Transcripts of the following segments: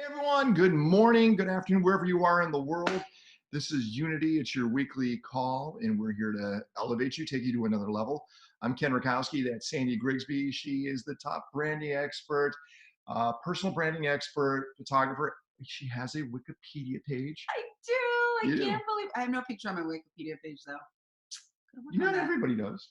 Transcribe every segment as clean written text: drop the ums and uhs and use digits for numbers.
Hey everyone, good morning, good afternoon, wherever you are in the world. This is Unity. It's your weekly call, and we're here to elevate you, take you to another level. I'm Ken Rakowski. That's Sandy Grigsby. She is the top branding expert, personal branding expert, photographer. She has a Wikipedia page. I do. You I do. can't believe I have no picture on my Wikipedia page though. Gotta work on Not that. everybody does.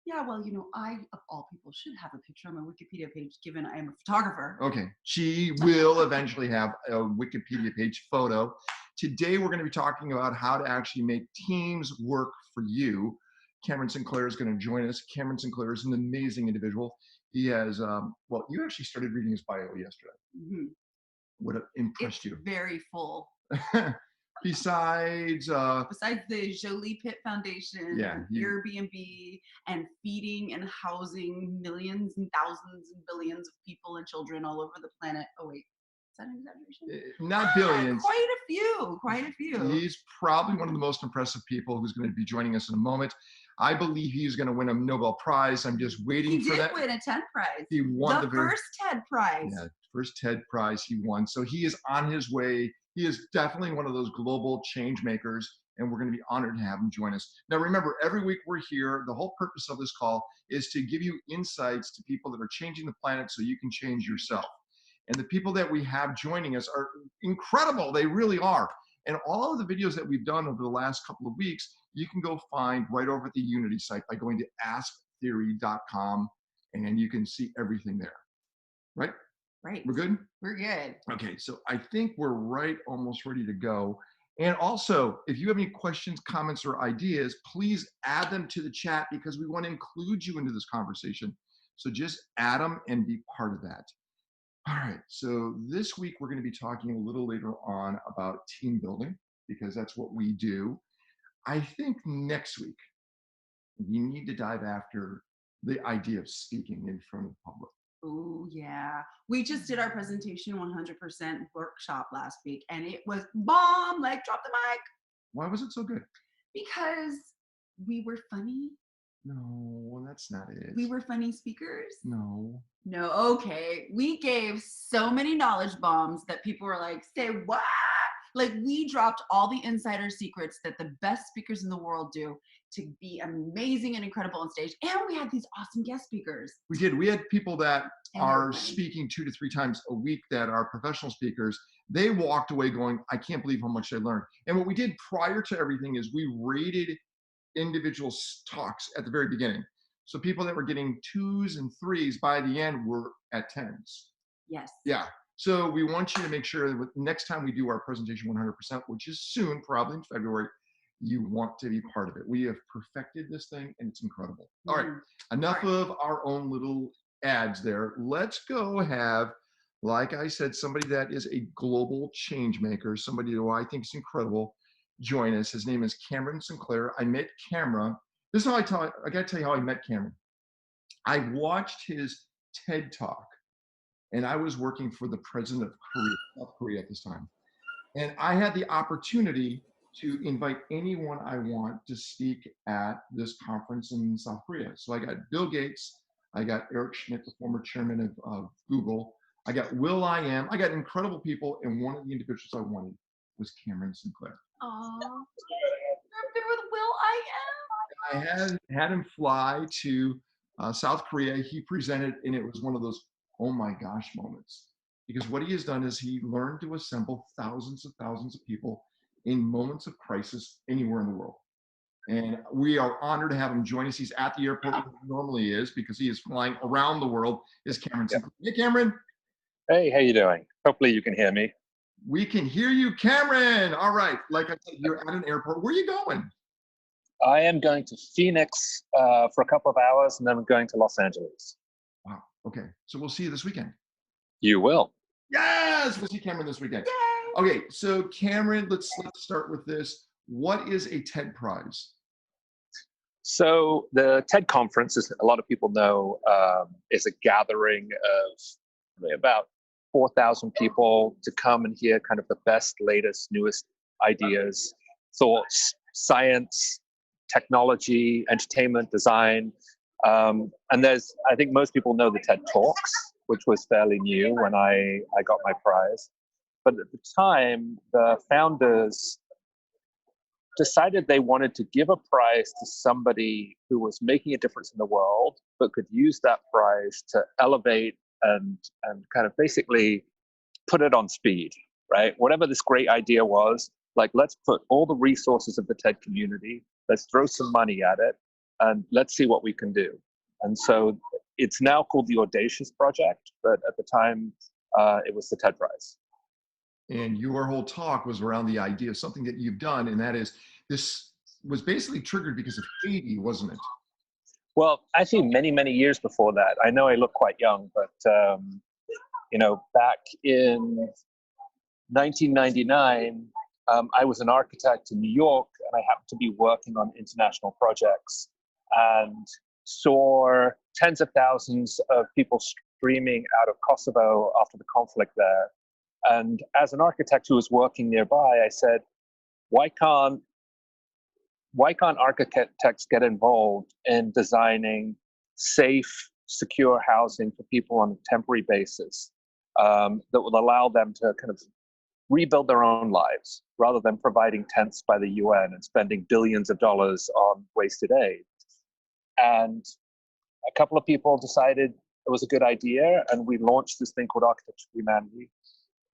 Yeah, well, I of all people should have a picture on my Wikipedia page, given I am a photographer. Okay, she will eventually have a Wikipedia page photo. Today, we're going to be talking about how to actually make teams work for you. Cameron Sinclair is going to join us. Cameron Sinclair is an amazing individual. He has, well, you actually started reading his bio yesterday. Mm-hmm. What impressed It's you? very full. Besides the Jolie Pitt Foundation, Yeah, Airbnb, and feeding and housing millions and thousands and billions of people and children all over the planet. Oh wait, is that an exaggeration? Not billions. Quite a few. He's probably one of the most impressive people who's going to be joining us in a moment. I believe he's going to win a Nobel Prize. I'm just waiting for that. He did win a TED Prize. He won the first TED Prize. Yeah, first TED Prize he won. So he is on his way. He is definitely one of those global change makers, and we're going to be honored to have him join us. Now, remember, every week we're here. The whole purpose of this call is to give you insights to people that are changing the planet so you can change yourself. And the people that we have joining us are incredible. They really are. And all of the videos that we've done over the last couple of weeks, you can go find right over at the Unity site by going to asktheory.com, and you can see everything there. Right? Right. We're good? We're good. Okay, so I think we're right almost ready to go. And also, if you have any questions, comments, or ideas, please add them to the chat because we want to include you into this conversation. So just add them and be part of that. All right, so this week we're going to be talking a little later on about team building because that's what we do. I think next week we need to dive after the idea of speaking in front of the public. Oh, yeah. We just did our presentation 100% workshop last week, and it was bomb, like drop the mic. Why was it so good? Because we were funny. No, that's not it. We were funny speakers. No. No, okay. We gave so many knowledge bombs that people were like, say what? Like we dropped all the insider secrets that the best speakers in the world do to be amazing and incredible on stage. And we had these awesome guest speakers. We did. We had people that are funny. speaking 2 to 3 times a week that are professional speakers. They walked away going, I can't believe how much they learned. And what we did prior to everything is we rated individual talks at the very beginning. So people that were getting 2s and 3s by the end were at 10s. Yes. Yeah. So we want you to make sure that next time we do our presentation 100%, which is soon, probably in February, you want to be part of it. We have perfected this thing and it's incredible. All right. Enough of our own little ads there. Let's go have, like I said, somebody that is a global change maker, somebody who I think is incredible, join us. His name is Cameron Sinclair. I met Cameron. This is how I got to tell you how I met Cameron. I watched his TED Talk, and I was working for the president of South Korea at this time. And I had the opportunity to invite anyone I want to speak at this conference in South Korea. So I got Bill Gates, I got Eric Schmidt, the former chairman of Google, I got Will.i.am, I got incredible people, and one of the individuals I wanted was Cameron Sinclair. Aww. I've been with Will.i.am. I had him fly to South Korea. He presented, and it was one of those, oh my gosh moments. Because what he has done is he learned to assemble thousands of people in moments of crisis anywhere in the world. And we are honored to have him join us. He's at the airport where he normally is because he is flying around the world. Is Cameron Sinclair. Hey, Cameron. Hey, how you doing? Hopefully you can hear me. We can hear you, Cameron. All right. Like I said, you're at an airport. Where are you going? I am going to Phoenix for a couple of hours, and then I'm going to Los Angeles. Wow. Okay. So we'll see you this weekend. You will. Yes, we'll see Cameron this weekend. Yay! Okay, so Cameron, let's start with this. What is a TED Prize? So the TED conference, as a lot of people know, is a gathering of about 4,000 people to come and hear kind of the best, latest, newest ideas, thoughts, science, technology, entertainment, design. And I think most people know the TED Talks, which was fairly new when I got my prize. But at the time, the founders decided they wanted to give a prize to somebody who was making a difference in the world, but could use that prize to elevate and kind of basically put it on speed, right? Whatever this great idea was, like, let's put all the resources of the TED community, let's throw some money at it, and let's see what we can do. And so it's now called the Audacious Project, but at the time, it was the TED Prize. And your whole talk was around the idea of something that you've done, and that is, this was basically triggered because of Haiti, wasn't it? Well, actually, many, many years before that. I know I look quite young, but back in 1999, I was an architect in New York, and I happened to be working on international projects and saw tens of thousands of people streaming out of Kosovo after the conflict there. And as an architect who was working nearby, I said, why can't architects get involved in designing safe, secure housing for people on a temporary basis that will allow them to kind of rebuild their own lives rather than providing tents by the UN and spending billions of dollars on wasted aid? And a couple of people decided it was a good idea, and we launched this thing called Architecture for Humanity.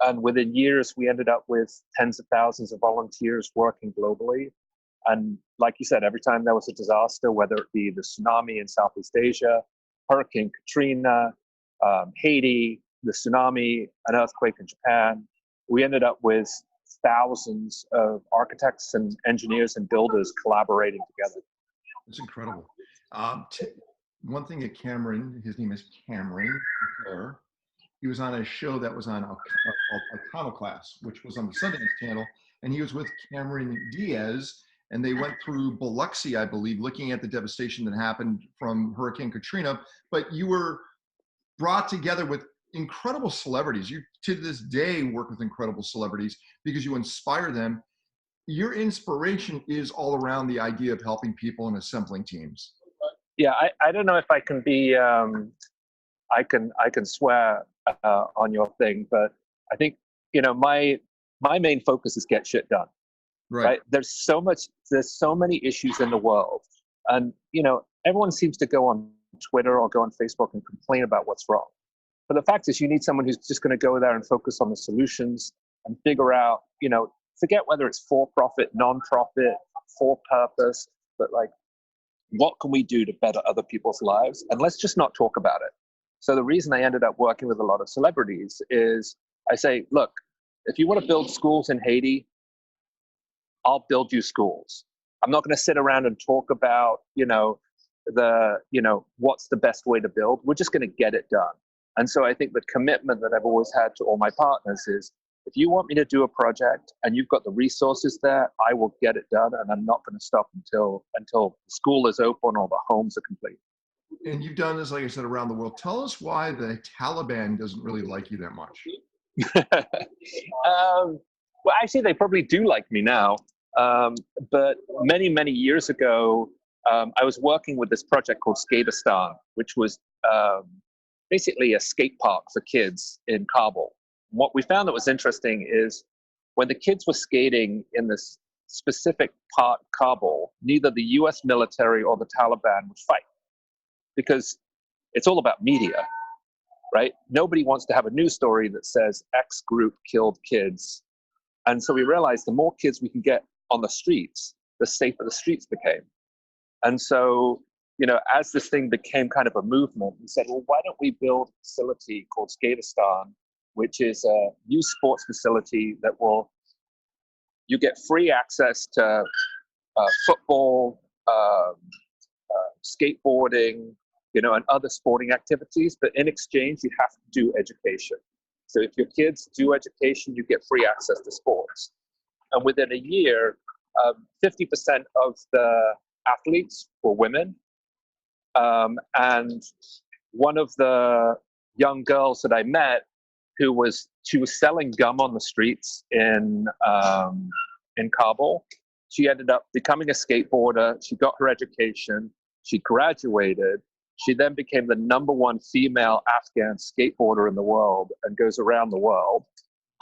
And within years, we ended up with tens of thousands of volunteers working globally. And like you said, every time there was a disaster, whether it be the tsunami in Southeast Asia, Hurricane Katrina, Haiti, the tsunami, an earthquake in Japan, we ended up with thousands of architects and engineers and builders collaborating together. It's incredible. One thing that Cameron, his name is Cameron Sinclair, he was on a show that was on called Iconoclast, which was on the Sundance Channel, and he was with Cameron Diaz, and they went through Biloxi, I believe, looking at the devastation that happened from Hurricane Katrina. But you were brought together with incredible celebrities. You, to this day, work with incredible celebrities because you inspire them. Your inspiration is all around the idea of helping people and assembling teams. Yeah, I don't know if I can be, I can swear on your thing, but I think, my main focus is get shit done. Right? There's so many issues in the world, and everyone seems to go on Twitter or go on Facebook and complain about what's wrong. But the fact is, you need someone who's just going to go there and focus on the solutions and figure out, forget whether it's for profit, non-profit, for purpose, but like, what can we do to better other people's lives? And let's just not talk about it. So the reason I ended up working with a lot of celebrities is I say, look, if you want to build schools in Haiti, I'll build you schools. I'm not going to sit around and talk about, what's the best way to build. We're just going to get it done. And so I think the commitment that I've always had to all my partners is, if you want me to do a project and you've got the resources there, I will get it done, and I'm not going to stop until the school is open or the homes are complete. And you've done this, like I said, around the world. Tell us why the Taliban doesn't really like you that much. Well, actually, they probably do like me now. But many, many years ago, I was working with this project called Skateistan, which was basically a skate park for kids in Kabul. And what we found that was interesting is when the kids were skating in this specific part, Kabul, neither the US military or the Taliban would fight, because it's all about media, right? Nobody wants to have a news story that says X group killed kids. And so we realized the more kids we can get on the streets, the safer the streets became. And so, as this thing became kind of a movement, we said, well, why don't we build a facility called Skateistan, which is a new sports facility that you get free access to football, skateboarding, and other sporting activities, but in exchange, you have to do education. So if your kids do education, you get free access to sports. And within a year, 50% of the athletes were women. And one of the young girls that I met, she was selling gum on the streets in Kabul. She ended up becoming a skateboarder. She got her education. She graduated. She then became the #1 female Afghan skateboarder in the world and goes around the world.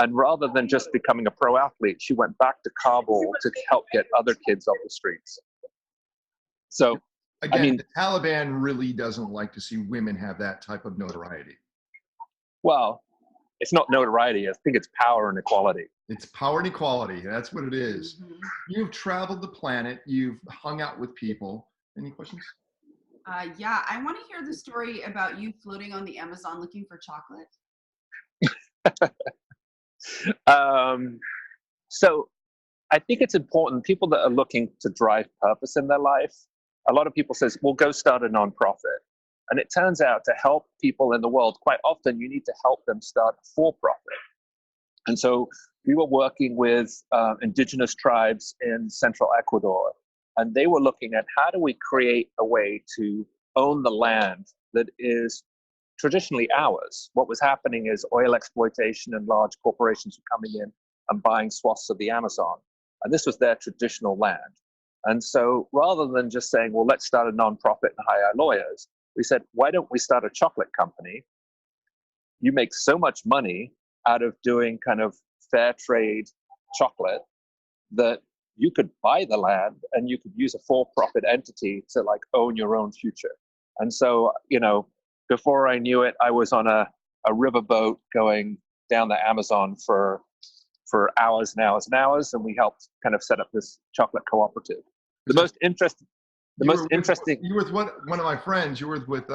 And rather than just becoming a pro athlete, she went back to Kabul to help get other kids off the streets. So, again, I mean, the Taliban really doesn't like to see women have that type of notoriety. well, it's not notoriety. I think it's power and equality. It's power and equality. That's what it is. Mhm. You've traveled the planet. You've hung out with people. Any questions? Yeah, I want to hear the story about you floating on the Amazon looking for chocolate. So I think it's important, people that are looking to drive purpose in their life, a lot of people says, well, go start a nonprofit. And it turns out to help people in the world, quite often you need to help them start for profit. And so we were working with indigenous tribes in central Ecuador, and they were looking at how do we create a way to own the land that is traditionally ours. What was happening is oil exploitation and large corporations were coming in and buying swaths of the Amazon. And this was their traditional land. And so rather than just saying, well, let's start a nonprofit and hire lawyers, we said, why don't we start a chocolate company? You make so much money out of doing kind of fair trade chocolate that you could buy the land and you could use a for-profit entity to like own your own future. And so, you know, before I knew it, I was on a riverboat going down the Amazon for hours and hours and hours, and we helped kind of set up this chocolate cooperative. The most interesting. You were with one of my friends. You were with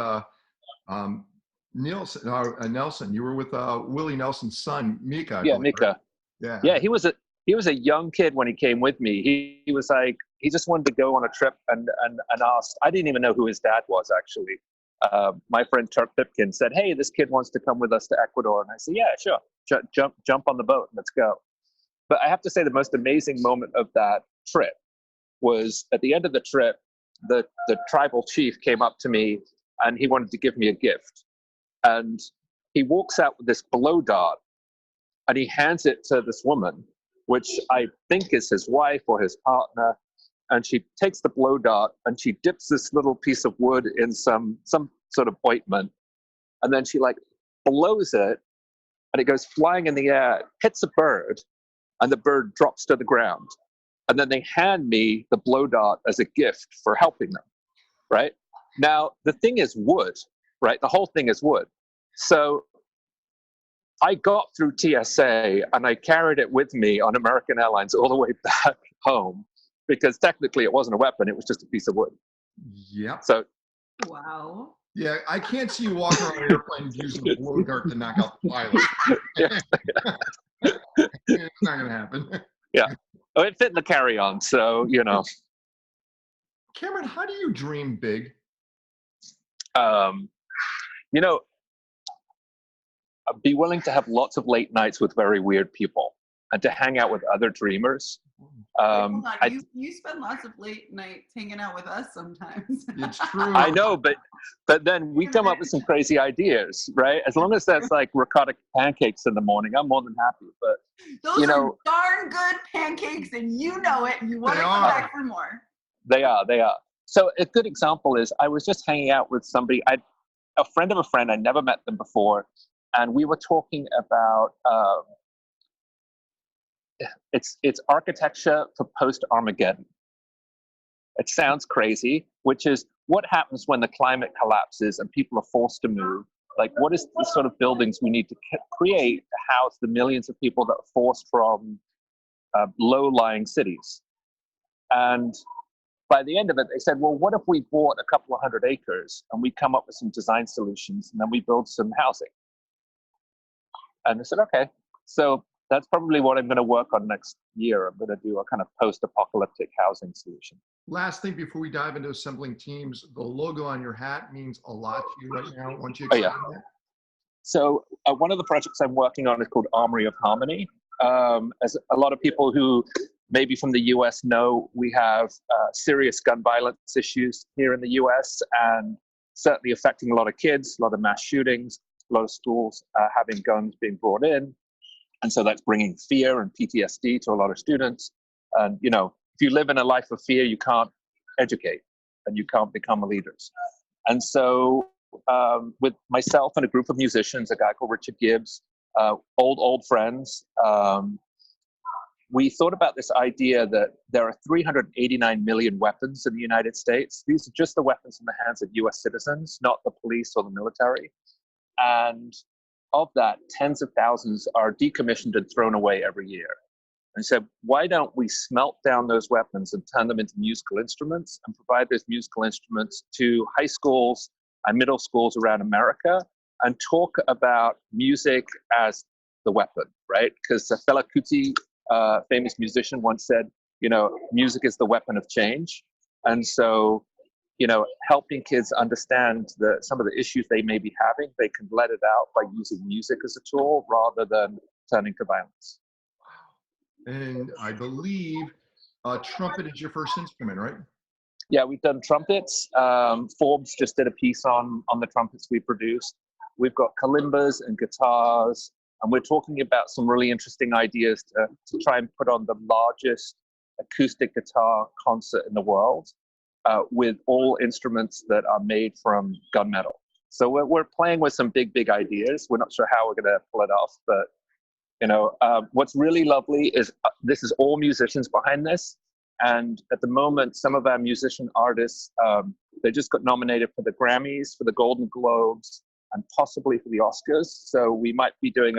Nelson. You were with Willie Nelson's son, Mika. Yeah, Mika. Yeah. Yeah, he was a young kid when he came with me. He was like, he just wanted to go on a trip and asked. I didn't even know who his dad was actually. My friend Turk Pipkin said, "Hey, this kid wants to come with us to Ecuador," and I said, "Yeah, sure. Jump on the boat and let's go." But I have to say, the most amazing moment of that trip was at the end of the trip. The tribal chief came up to me and he wanted to give me a gift, and he walks out with this blow dart and he hands it to this woman, which I think is his wife or his partner. And she takes the blow dart and she dips this little piece of wood in some sort of ointment. And then she like blows it and it goes flying in the air, hits a bird, and the bird drops to the ground. And then they hand me the blow dart as a gift for helping them, right? Now, the thing is wood, right? The whole thing is wood. So I got through TSA and I carried it with me on American Airlines all the way back home, because technically it wasn't a weapon, it was just a piece of wood. Yeah. So. Wow. Yeah, I can't see you walking around an airplane using a blow dart to knock out the pilot. It's not going to happen. Yeah. Oh, it fit in the carry-on, so, you know. Cameron, how do you dream big? You know, I'd be willing to have lots of late nights with very weird people and to hang out with other dreamers. Hold on. You spend lots of late nights hanging out with us sometimes. It's true. I know, but then we come up with some crazy ideas, right? As long as that's like ricotta pancakes in the morning, I'm more than happy. But those are darn good pancakes, and you know it. You want to come back for more. They are. So a good example is I was just hanging out with somebody, a friend of a friend. I never met them before, and we were talking about it's architecture for post-Armageddon. It sounds crazy, which is what happens when the climate collapses and people are forced to move. Like, what is the sort of buildings we need to create to house the millions of people that are forced from low-lying cities? And by the end of it, they said, well, what if we bought a couple of 100 acres and we come up with some design solutions and then we build some housing? And I said, okay. So that's probably what I'm going to work on next year. I'm going to do a kind of post-apocalyptic housing solution. Last thing before we dive into assembling teams, the logo on your hat means a lot to you right now. Why don't you explain that? So one of the projects I'm working on is called Armory of Harmony. As a lot of people who maybe from the US know, we have serious gun violence issues here in the US, and certainly affecting a lot of kids, a lot of mass shootings, a lot of schools having guns being brought in. And so that's bringing fear and PTSD to a lot of students. And, you know, if you live in a life of fear, you can't educate and you can't become leaders. And so with myself and a group of musicians, a guy called Richard Gibbs, old friends. We thought about this idea that there are 389 million weapons in the United States. These are just the weapons in the hands of US citizens, not the police or the military. And of that, tens of thousands are decommissioned and thrown away every year. And so why don't we smelt down those weapons and turn them into musical instruments and provide those musical instruments to high schools and middle schools around America and talk about music as the weapon, right? Because Fela Kuti, famous musician, once said, music is the weapon of change. And so, helping kids understand some of the issues they may be having, they can let it out by using music as a tool rather than turning to violence. And I believe trumpet is your first instrument, right? Yeah, we've done trumpets. Forbes just did a piece on the trumpets we produced. We've got kalimbas and guitars, and we're talking about some really interesting ideas to try and put on the largest acoustic guitar concert in the world with all instruments that are made from gunmetal. So we're playing with some big ideas. We're not sure how we're going to pull it off, but what's really lovely is this is all musicians behind this. And at the moment, some of our musician artists, they just got nominated for the Grammys, for the Golden Globes, and possibly for the Oscars. So we might be doing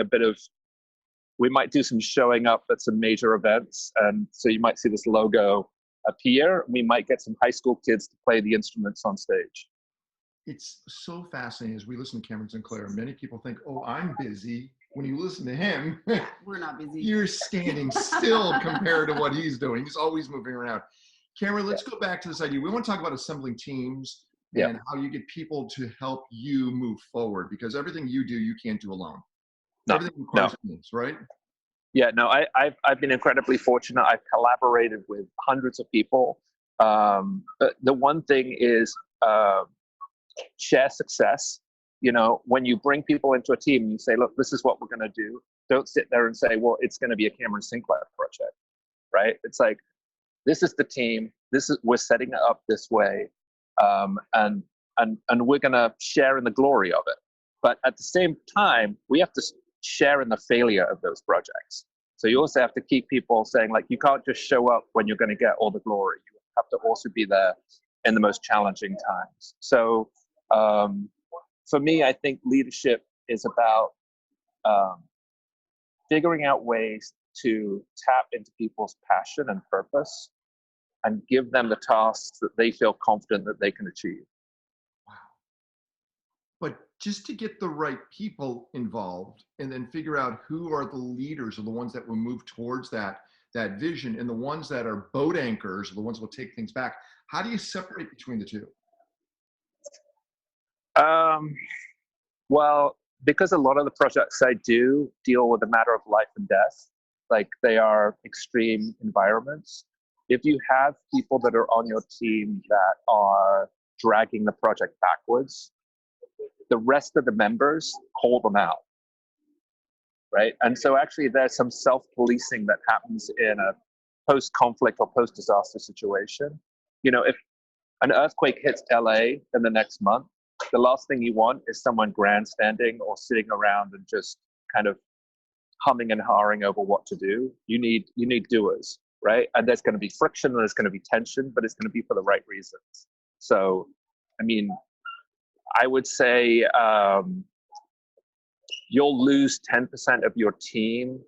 we might do some showing up at some major events. And so you might see this logo appear. We might get some high school kids to play the instruments on stage. It's so fascinating as we listen to Cameron Sinclair. Many people think, oh, I'm busy. When you listen to him, we're not busy. You're standing still compared to what he's doing. He's always moving around. Cameron, let's go back to this idea. We want to talk about assembling teams and how you get people to help you move forward, because everything you do, you can't do alone. Everything requires teams, right? Yeah, no, I've been incredibly fortunate. I've collaborated with hundreds of people. But the one thing is share success. When you bring people into a team, you say, look, this is what we're going to do. Don't sit there and say, well, it's going to be a Cameron Sinclair project, right? It's like, this is the team. We're setting it up this way. And we're going to share in the glory of it. But at the same time, we have to share in the failure of those projects. So you also have to keep people saying, like, you can't just show up when you're going to get all the glory. You have to also be there in the most challenging times. So for me, I think leadership is about figuring out ways to tap into people's passion and purpose and give them the tasks that they feel confident that they can achieve. Wow. But just to get the right people involved and then figure out who are the leaders or the ones that will move towards that vision, and the ones that are boat anchors, or the ones that will take things back, how do you separate between the two? Well, because a lot of the projects I do deal with a matter of life and death, like they are extreme environments. If you have people that are on your team that are dragging the project backwards, the rest of the members call them out, right? And so actually there's some self-policing that happens in a post-conflict or post-disaster situation. If an earthquake hits LA in the next month, the last thing you want is someone grandstanding or sitting around and just kind of humming and hawing over what to do. You need doers, right? And there's going to be friction and there's going to be tension, but it's going to be for the right reasons. So, I mean, I would say you'll lose 10% of your team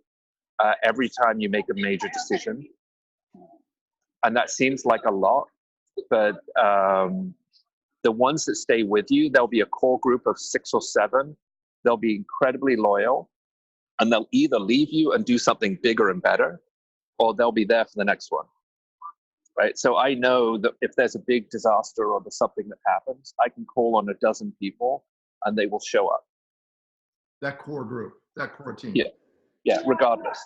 every time you make a major decision. And that seems like a lot, but the ones that stay with you, there'll be a core group of 6 or 7. They'll be incredibly loyal, and they'll either leave you and do something bigger and better, or they'll be there for the next one, right? So I know that if there's a big disaster or there's something that happens, I can call on a dozen people, and they will show up. That core group, that core team. Yeah, regardless.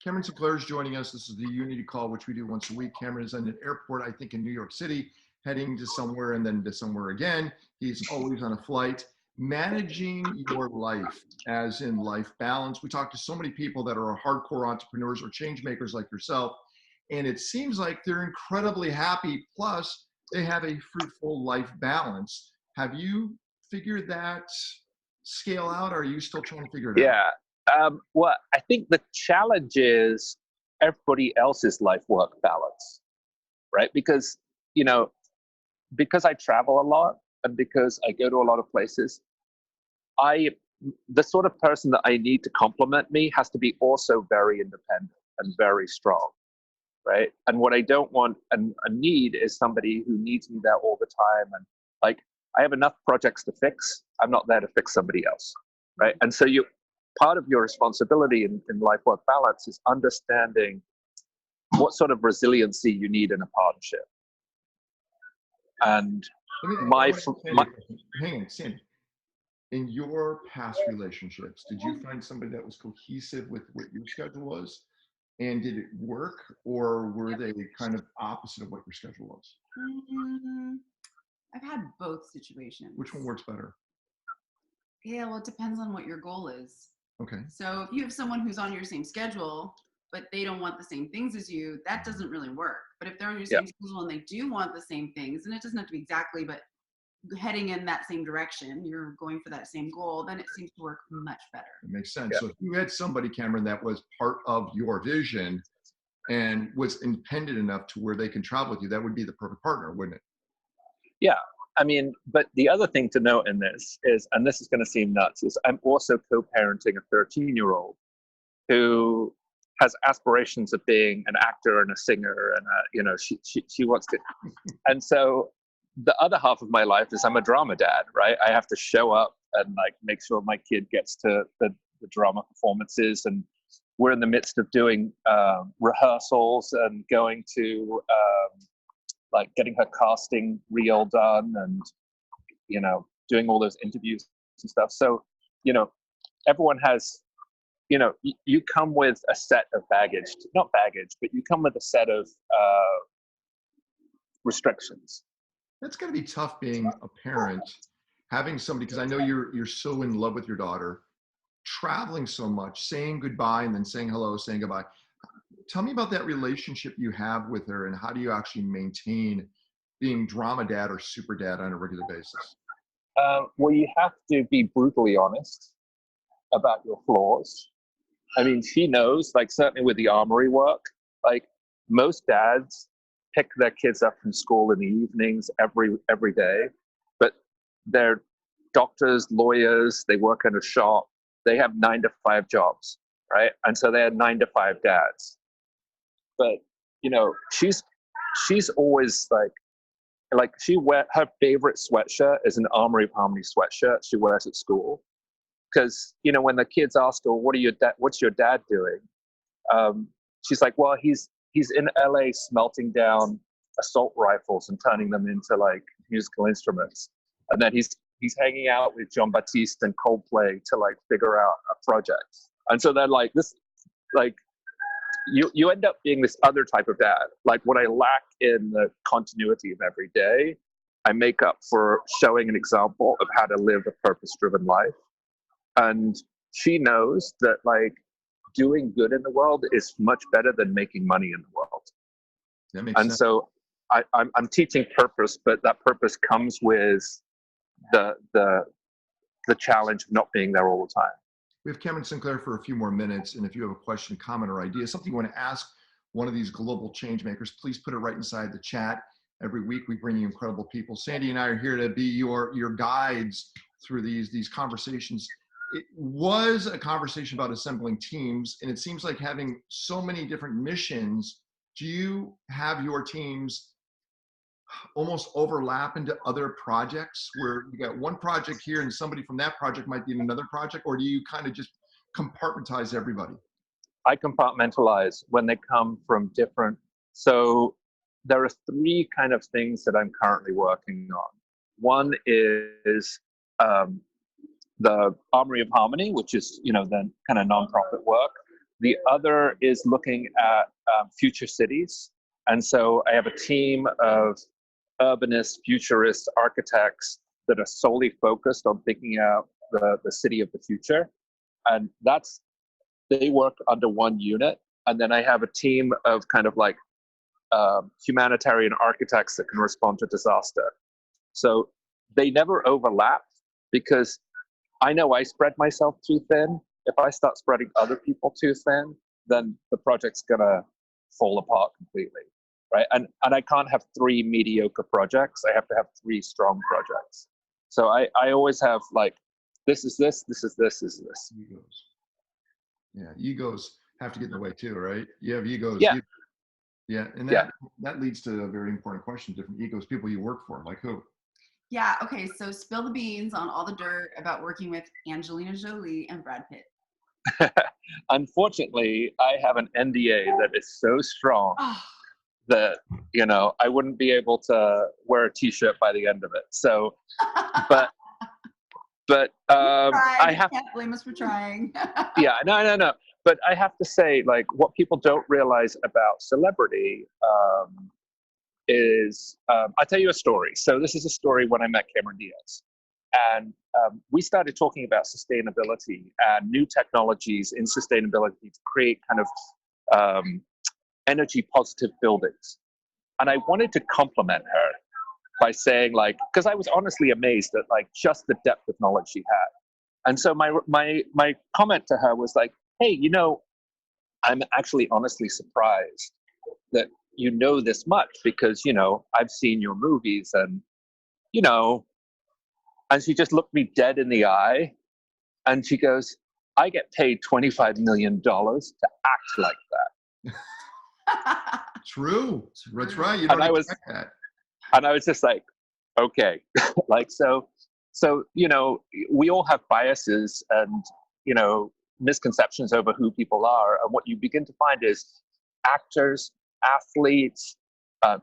Cameron Sinclair is joining us. This is the Unity Call, which we do once a week. Cameron is in an airport, I think, in New York City, heading to somewhere and then to somewhere again. He's always on a flight. Managing your life, as in life balance. We talk to so many people that are hardcore entrepreneurs or change makers like yourself, and it seems like they're incredibly happy, plus they have a fruitful life balance. Have you figured that scale out, or are you still trying to figure it out? Yeah. Well, I think the challenge is everybody else's life-work balance, right? Because, because I travel a lot and because I go to a lot of places, the sort of person that I need to complement me has to be also very independent and very strong, right? And what I don't want and need is somebody who needs me there all the time. And like, I have enough projects to fix. I'm not there to fix somebody else, right? And so part of your responsibility in life-work balance is understanding what sort of resiliency you need in a partnership. And hang on, Sandy. In your past relationships, did you find somebody that was cohesive with what your schedule was? And did it work, or were they kind of opposite of what your schedule was? I've had both situations. Which one works better? Yeah, well, it depends on what your goal is. Okay. So if you have someone who's on your same schedule, but they don't want the same things as you, that doesn't really work. But if they're on your same schedule and they do want the same things, and it doesn't have to be exactly, but heading in that same direction, you're going for that same goal, then it seems to work much better. It makes sense. So if you had somebody, Cameron, that was part of your vision and was independent enough to where they can travel with you, that would be the perfect partner, wouldn't it? Yeah. I mean, but the other thing to note in this is, and this is going to seem nuts, is I'm also co-parenting a 13-year-old who has aspirations of being an actor and a singer, and she wants to. And so the other half of my life is I'm a drama dad, right? I have to show up and like make sure my kid gets to the drama performances, and we're in the midst of doing rehearsals and going to like getting her casting reel done, and doing all those interviews and stuff. So everyone has, you come with a set of baggage, not baggage, but you come with a set of restrictions. That's going to be tough being a parent, having somebody, because I know you're so in love with your daughter, traveling so much, saying goodbye and then saying hello, saying goodbye. Tell me about that relationship you have with her, and how do you actually maintain being drama dad or super dad on a regular basis? Well, you have to be brutally honest about your flaws. I mean, she knows, like certainly with the Armory work, like most dads pick their kids up from school in the evenings every day, but they're doctors, lawyers, they work in a shop, they have 9-to-5 jobs, right? And so they're 9-to-5 dads. But she's always like her favorite sweatshirt is an Armory of Harmony sweatshirt she wears at school. Because when the kids ask her, what's your dad doing? She's like, well, he's in LA smelting down assault rifles and turning them into like musical instruments, and then he's hanging out with John Batiste and Coldplay to like figure out a project. And so they're like this, like you end up being this other type of dad. Like what I lack in the continuity of every day, I make up for showing an example of how to live a purpose-driven life. And she knows that like doing good in the world is much better than making money in the world. That makes sense. So I'm teaching purpose, but that purpose comes with the challenge of not being there all the time. We have Cameron Sinclair for a few more minutes, and if you have a question, comment, or idea, something you want to ask one of these global change makers, please put it right inside the chat. Every week we bring you incredible people. Sandy and I are here to be your guides through these conversations. It was a conversation about assembling teams, and it seems like having so many different missions, do you have your teams almost overlap into other projects where you got one project here and somebody from that project might be in another project, or do you kind of just compartmentalize everybody? I compartmentalize when they come from different. So there are 3 kind of things that I'm currently working on. One is the Armory of Harmony, which is, the kind of nonprofit work. The other is looking at future cities. And so I have a team of urbanists, futurists, architects that are solely focused on thinking out the city of the future. And they work under one unit. And then I have a team of kind of like humanitarian architects that can respond to disaster. So they never overlap, because I know I spread myself too thin. If I start spreading other people too thin, then the project's gonna fall apart completely, right? And I can't have 3 mediocre projects. I have to have 3 strong projects. So I always have like, this is this, this is this, this is this. Egos. Yeah, egos have to get in the way too, right? You have egos. Yeah. Yeah, and that leads to a very important question. Different egos, people you work for, like who? Yeah. Okay. So spill the beans on all the dirt about working with Angelina Jolie and Brad Pitt. Unfortunately, I have an NDA that is so strong Oh. that, you know, I wouldn't be able to wear a t-shirt by the end of it. So, but I have, can't blame us for trying. yeah, no. But I have to say, like, what people don't realize about celebrity is, I'll tell you a story. So this is a story when I met Cameron Diaz. And we started talking about sustainability and new technologies in sustainability to create kind of energy positive buildings. And I wanted to compliment her by saying, like, because I was honestly amazed at like just the depth of knowledge she had. And so my comment to her was like, hey, you know, I'm actually honestly surprised that you know this much, because, you know, I've seen your movies and, you know, and she just looked me dead in the eye and she goes, I get paid $25 million to act like that. True. That's right. You And don't expect that. And I was just like, okay. Like, so, you know, we all have biases and, you know, misconceptions over who people are. And what you begin to find is actors, athletes,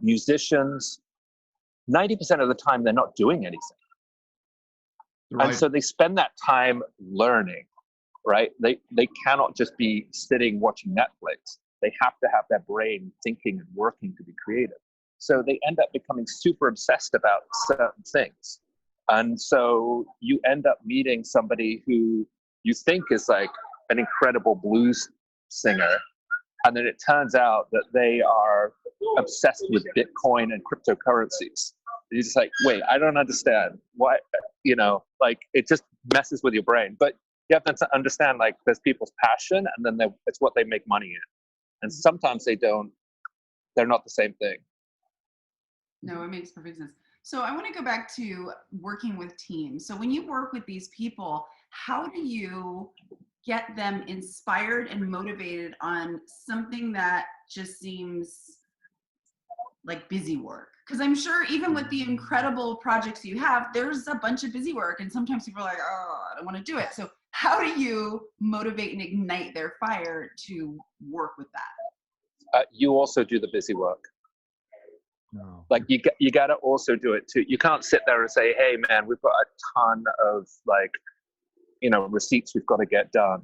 musicians, 90% of the time, they're not doing anything. Right. And so they spend that time learning, right? They cannot just be sitting watching Netflix. They have to have their brain thinking and working to be creative. So they end up becoming super obsessed about certain things. And so you end up meeting somebody who you think is like an incredible blues singer. And then it turns out that they are obsessed with Bitcoin and cryptocurrencies. You're just like, wait, I don't understand why, you know, like it just messes with your brain. But you have to understand, like, there's people's passion and then it's what they make money in. And sometimes they're not the same thing. No, it makes perfect sense. So I want to go back to working with teams. So when you work with these people, how do you get them inspired and motivated on something that just seems like busy work? Because I'm sure even with the incredible projects you have, there's a bunch of busy work. And sometimes people are like, oh, I don't want to do it. So how do you motivate and ignite their fire to work with that? You also do the busy work. No. Like you got to also do it too. You can't sit there and say, hey man, we've got a ton of, like, you know, receipts we've got to get done.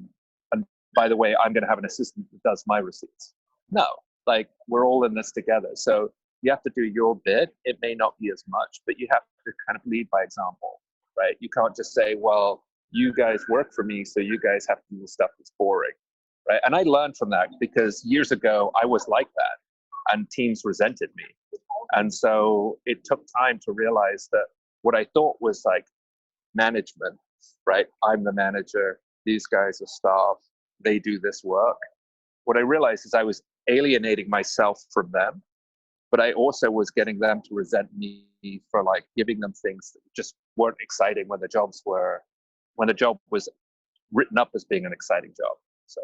And by the way, I'm going to have an assistant that does my receipts. No, like, we're all in this together. So you have to do your bit. It may not be as much, but you have to kind of lead by example, right? You can't just say, well, you guys work for me, so you guys have to do the stuff that's boring, right? And I learned from that because years ago I was like that and teams resented me. And so it took time to realize that what I thought was like management, right? I'm the manager, these guys are staff, they do this work. What I realized is I was alienating myself from them, but I also was getting them to resent me for like giving them things that just weren't exciting when the job was written up as being an exciting job. So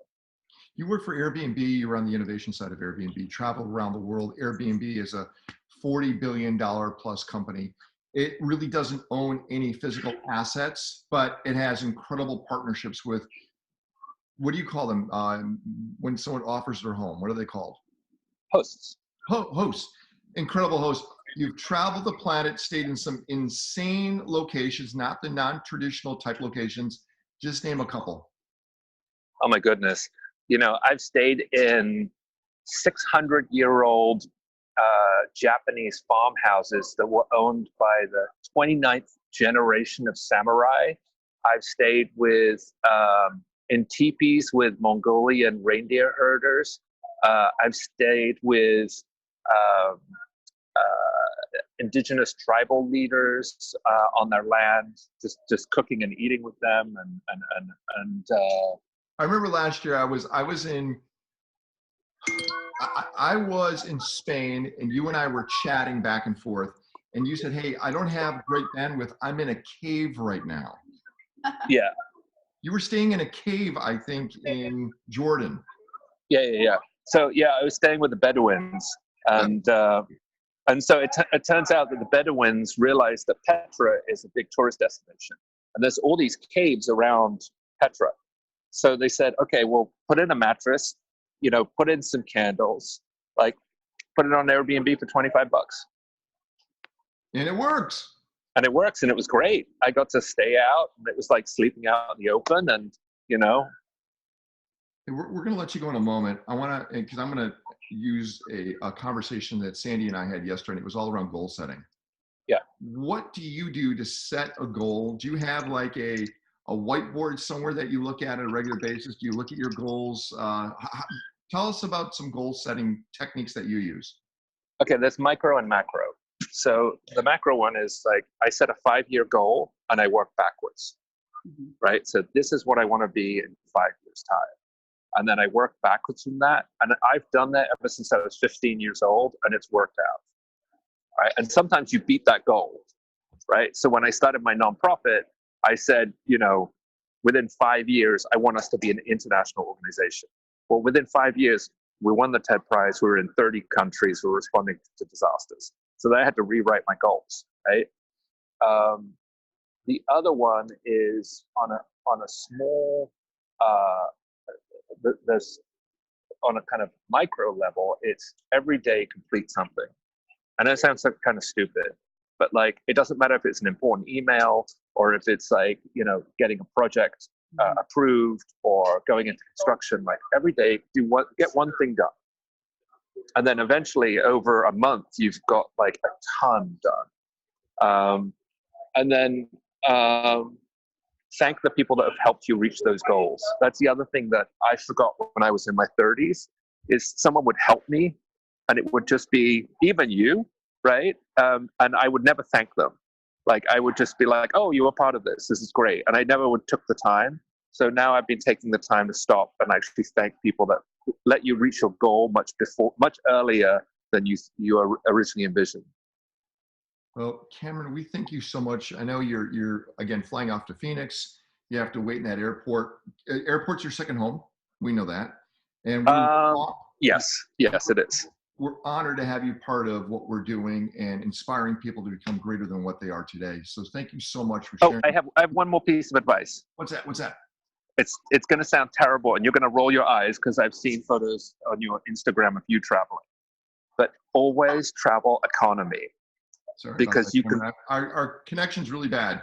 you work for Airbnb, you're on the innovation side of Airbnb, traveled around the world. Airbnb is a $40 billion plus company. It really doesn't own any physical assets, but it has incredible partnerships with, what do you call them? When someone offers their home, what are they called? Hosts. Hosts. Incredible hosts. You've traveled the planet, stayed in some insane locations, not the non-traditional type locations. Just name a couple. Oh my goodness. You know, I've stayed in 600-year-old Japanese farmhouses that were owned by the 29th generation of samurai. I've stayed in teepees with Mongolian reindeer herders. I've stayed with indigenous tribal leaders on their land, just cooking and eating with them, and I remember last year I was in Spain, and you and I were chatting back and forth, and you said, "Hey, I don't have great bandwidth. I'm in a cave right now." Yeah. You were staying in a cave, I think, in Jordan. Yeah. So yeah, I was staying with the Bedouins, and so it turns out that the Bedouins realized that Petra is a big tourist destination, and there's all these caves around Petra. So they said, okay, well, put in a mattress, put in some candles, like put it on Airbnb for $25. And it works. And it works, and it was great. I got to stay out, and it was like sleeping out in the open, and We're going to let you go in a moment. I want to, because I'm going to use a conversation that Sandy and I had yesterday, and it was all around goal setting. Yeah. What do you do to set a goal? Do you have like a whiteboard somewhere that you look at on a regular basis? Do you look at your goals? Tell us about some goal setting techniques that you use. Okay, there's micro and macro. So the macro one is like, I set a 5-year goal and I work backwards, right? So this is what I want to be in 5 years' time. And then I work backwards from that. And I've done that ever since I was 15 years old, and it's worked out, right? And sometimes you beat that goal, right? So when I started my nonprofit, I said, within 5 years, I want us to be an international organization. Well, within 5 years, we won the TED Prize. We were in 30 countries. We were responding to disasters. So I had to rewrite my goals, right? The other one is on a small, there's on a kind of micro level, it's every day complete something. And that sounds like kind of stupid, but like, it doesn't matter if it's an important email or if it's like, getting a project approved or going into construction, like every day get one thing done. And then eventually over a month, you've got like a ton done. And then thank the people that have helped you reach those goals. That's the other thing that I forgot when I was in my 30s, is someone would help me, and it would just be even you, right? And I would never thank them. Like I would just be like, oh, you were part of this. This is great. And I never took the time. So now I've been taking the time to stop and actually thank people that let you reach your goal much earlier than you originally envisioned. Well, Cameron, we thank you so much. I know you're again flying off to Phoenix. You have to wait in that airport. Airport's your second home. We know that. And yes, it is. We're honored to have you part of what we're doing and inspiring people to become greater than what they are today. So thank you so much for sharing. I have one more piece of advice. What's that? It's going to sound terrible, and you're going to roll your eyes because I've seen photos on your Instagram of you traveling. But always travel economy. Sorry, because you can. Our connection's really bad.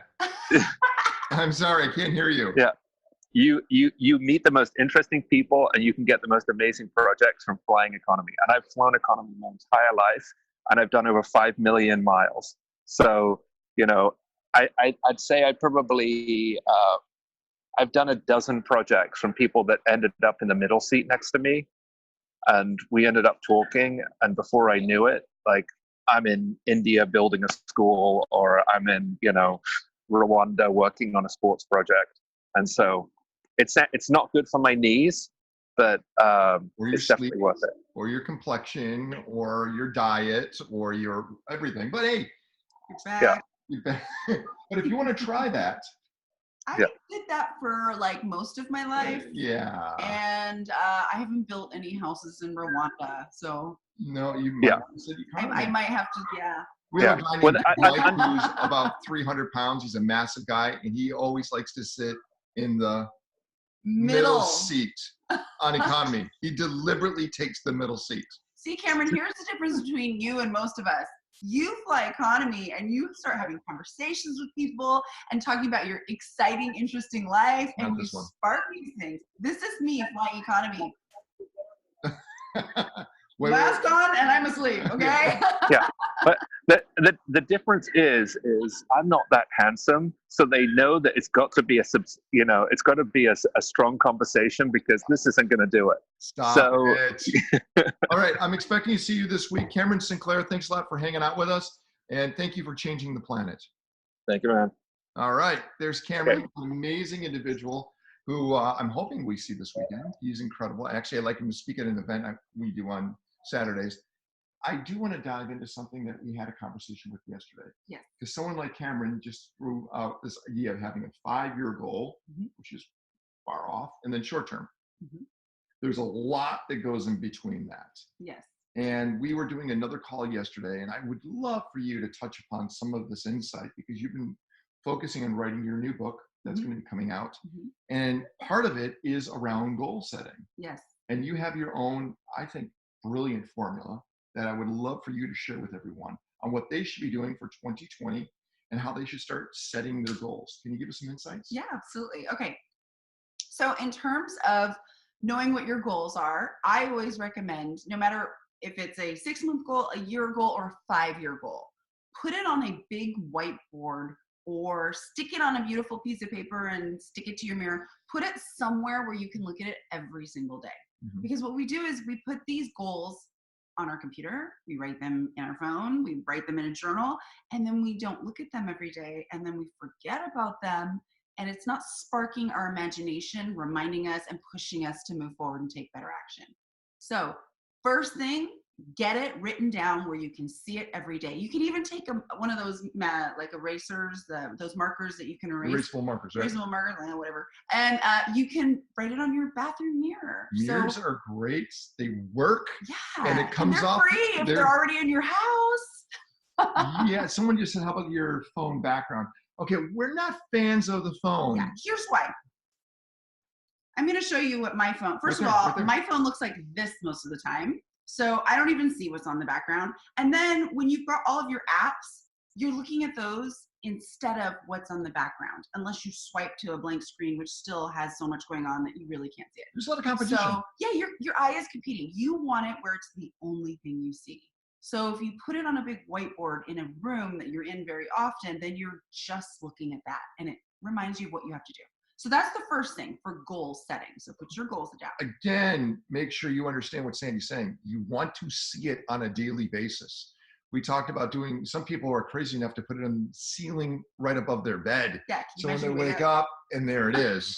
I'm sorry, I can't hear you. Yeah, you meet the most interesting people, and you can get the most amazing projects from flying economy. And I've flown economy my entire life, and I've done over 5 million miles. So I'd say I probably I've done a dozen projects from people that ended up in the middle seat next to me, and we ended up talking. And before I knew it, like, I'm in India building a school, or I'm in, Rwanda working on a sports project. And so it's not good for my knees, but it's definitely worth it. Or your complexion, or your diet, or your everything. But hey, you're back. But if you want to try that. I did that for like most of my life. Yeah. And I haven't built any houses in Rwanda, so. No, you might. I might have to. Yeah. We have a guy named Mike who's about 300 pounds. He's a massive guy, and he always likes to sit in the middle seat on economy. He deliberately takes the middle seat. See, Cameron, here's the difference between you and most of us. You fly economy and you start having conversations with people and talking about your exciting, interesting life, and you spark these things. This is me flying economy. Mask on and I'm asleep, okay? Yeah, but the difference is I'm not that handsome, so they know that it's got to be a strong conversation, because this isn't going to do it. Stop it. All right, I'm expecting to see you this week. Cameron Sinclair, thanks a lot for hanging out with us. And thank you for changing the planet. Thank you, man. All right. There's Cameron, an amazing individual who I'm hoping we see this weekend. He's incredible. Actually, I'd like him to speak at an event we do on Saturdays. I do want to dive into something that we had a conversation with yesterday. Yes. Because someone like Cameron just threw out this idea of having a 5-year goal, which is far off, and then short term. There's a lot that goes in between that. Yes. And we were doing another call yesterday, and I would love for you to touch upon some of this insight because you've been focusing on writing your new book that's going to be coming out. And part of it is around goal setting. Yes. And you have your own, I think, brilliant formula that I would love for you to share with everyone on what they should be doing for 2020 and how they should start setting their goals. Can you give us some insights? Yeah, absolutely. Okay. So in terms of knowing what your goals are, I always recommend, no matter if it's a 6-month goal, a year goal, or a 5-year goal, put it on a big whiteboard or stick it on a beautiful piece of paper and stick it to your mirror. Put it somewhere where you can look at it every single day. Because what we do is we put these goals on our computer, we write them in our phone, we write them in a journal, and then we don't look at them every day, and then we forget about them, and it's not sparking our imagination, reminding us and pushing us to move forward and take better action. So first thing, get it written down where you can see it every day. You can even take one of those like erasers, those markers that you can erase. Erasable markers, right? Erasable markers, whatever. And you can write it on your bathroom mirror. Mirrors are great. They work. Yeah. And it comes they're off. free if they're already in your house. Yeah. Someone just said, how about your phone background? Okay. We're not fans of the phone. Yeah. Here's why. I'm going to show you what my phone, first of all, my phone looks like this most of the time. So I don't even see what's on the background. And then when you've got all of your apps, you're looking at those instead of what's on the background, unless you swipe to a blank screen, which still has so much going on that you really can't see it. There's a lot of competition. So yeah, your eye is competing. You want it where it's the only thing you see. So if you put it on a big whiteboard in a room that you're in very often, then you're just looking at that and it reminds you of what you have to do. So that's the first thing for goal setting. So put your goals down. Again, make sure you understand what Sandy's saying. You want to see it on a daily basis. We talked about some people are crazy enough to put it on the ceiling right above their bed. Yeah, so when they wake up and there it is.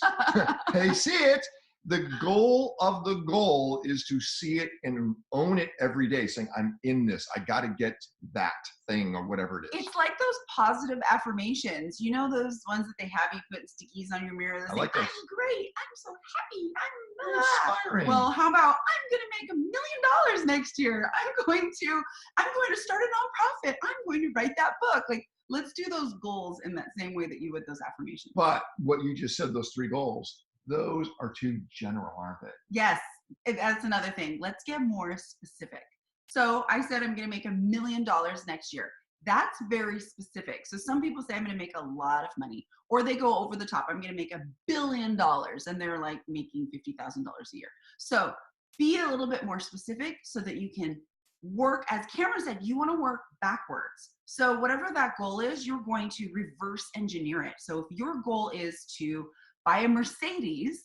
They see it. The goal of the goal is to see it and own it every day, saying, I'm in this. I got to get that thing or whatever it is. It's like those positive affirmations. You know those ones that they have you put stickies on your mirror that say, like those. I'm great. I'm so happy. You're inspiring. Well, how about I'm going to make $1 million next year. I'm going to start a nonprofit. I'm going to write that book. Like, let's do those goals in that same way that you would those affirmations. But what you just said, those 3 goals, those are too general, aren't they? Yes, that's another thing. Let's get more specific. So I said I'm going to make $1 million next year. That's very specific. So some people say I'm going to make a lot of money, or they go over the top. I'm going to make $1 billion, and they're like making $50,000 a year. So be a little bit more specific so that you can work, as Cameron said, you want to work backwards. So whatever that goal is, you're going to reverse engineer it. So if your goal is to buy a Mercedes,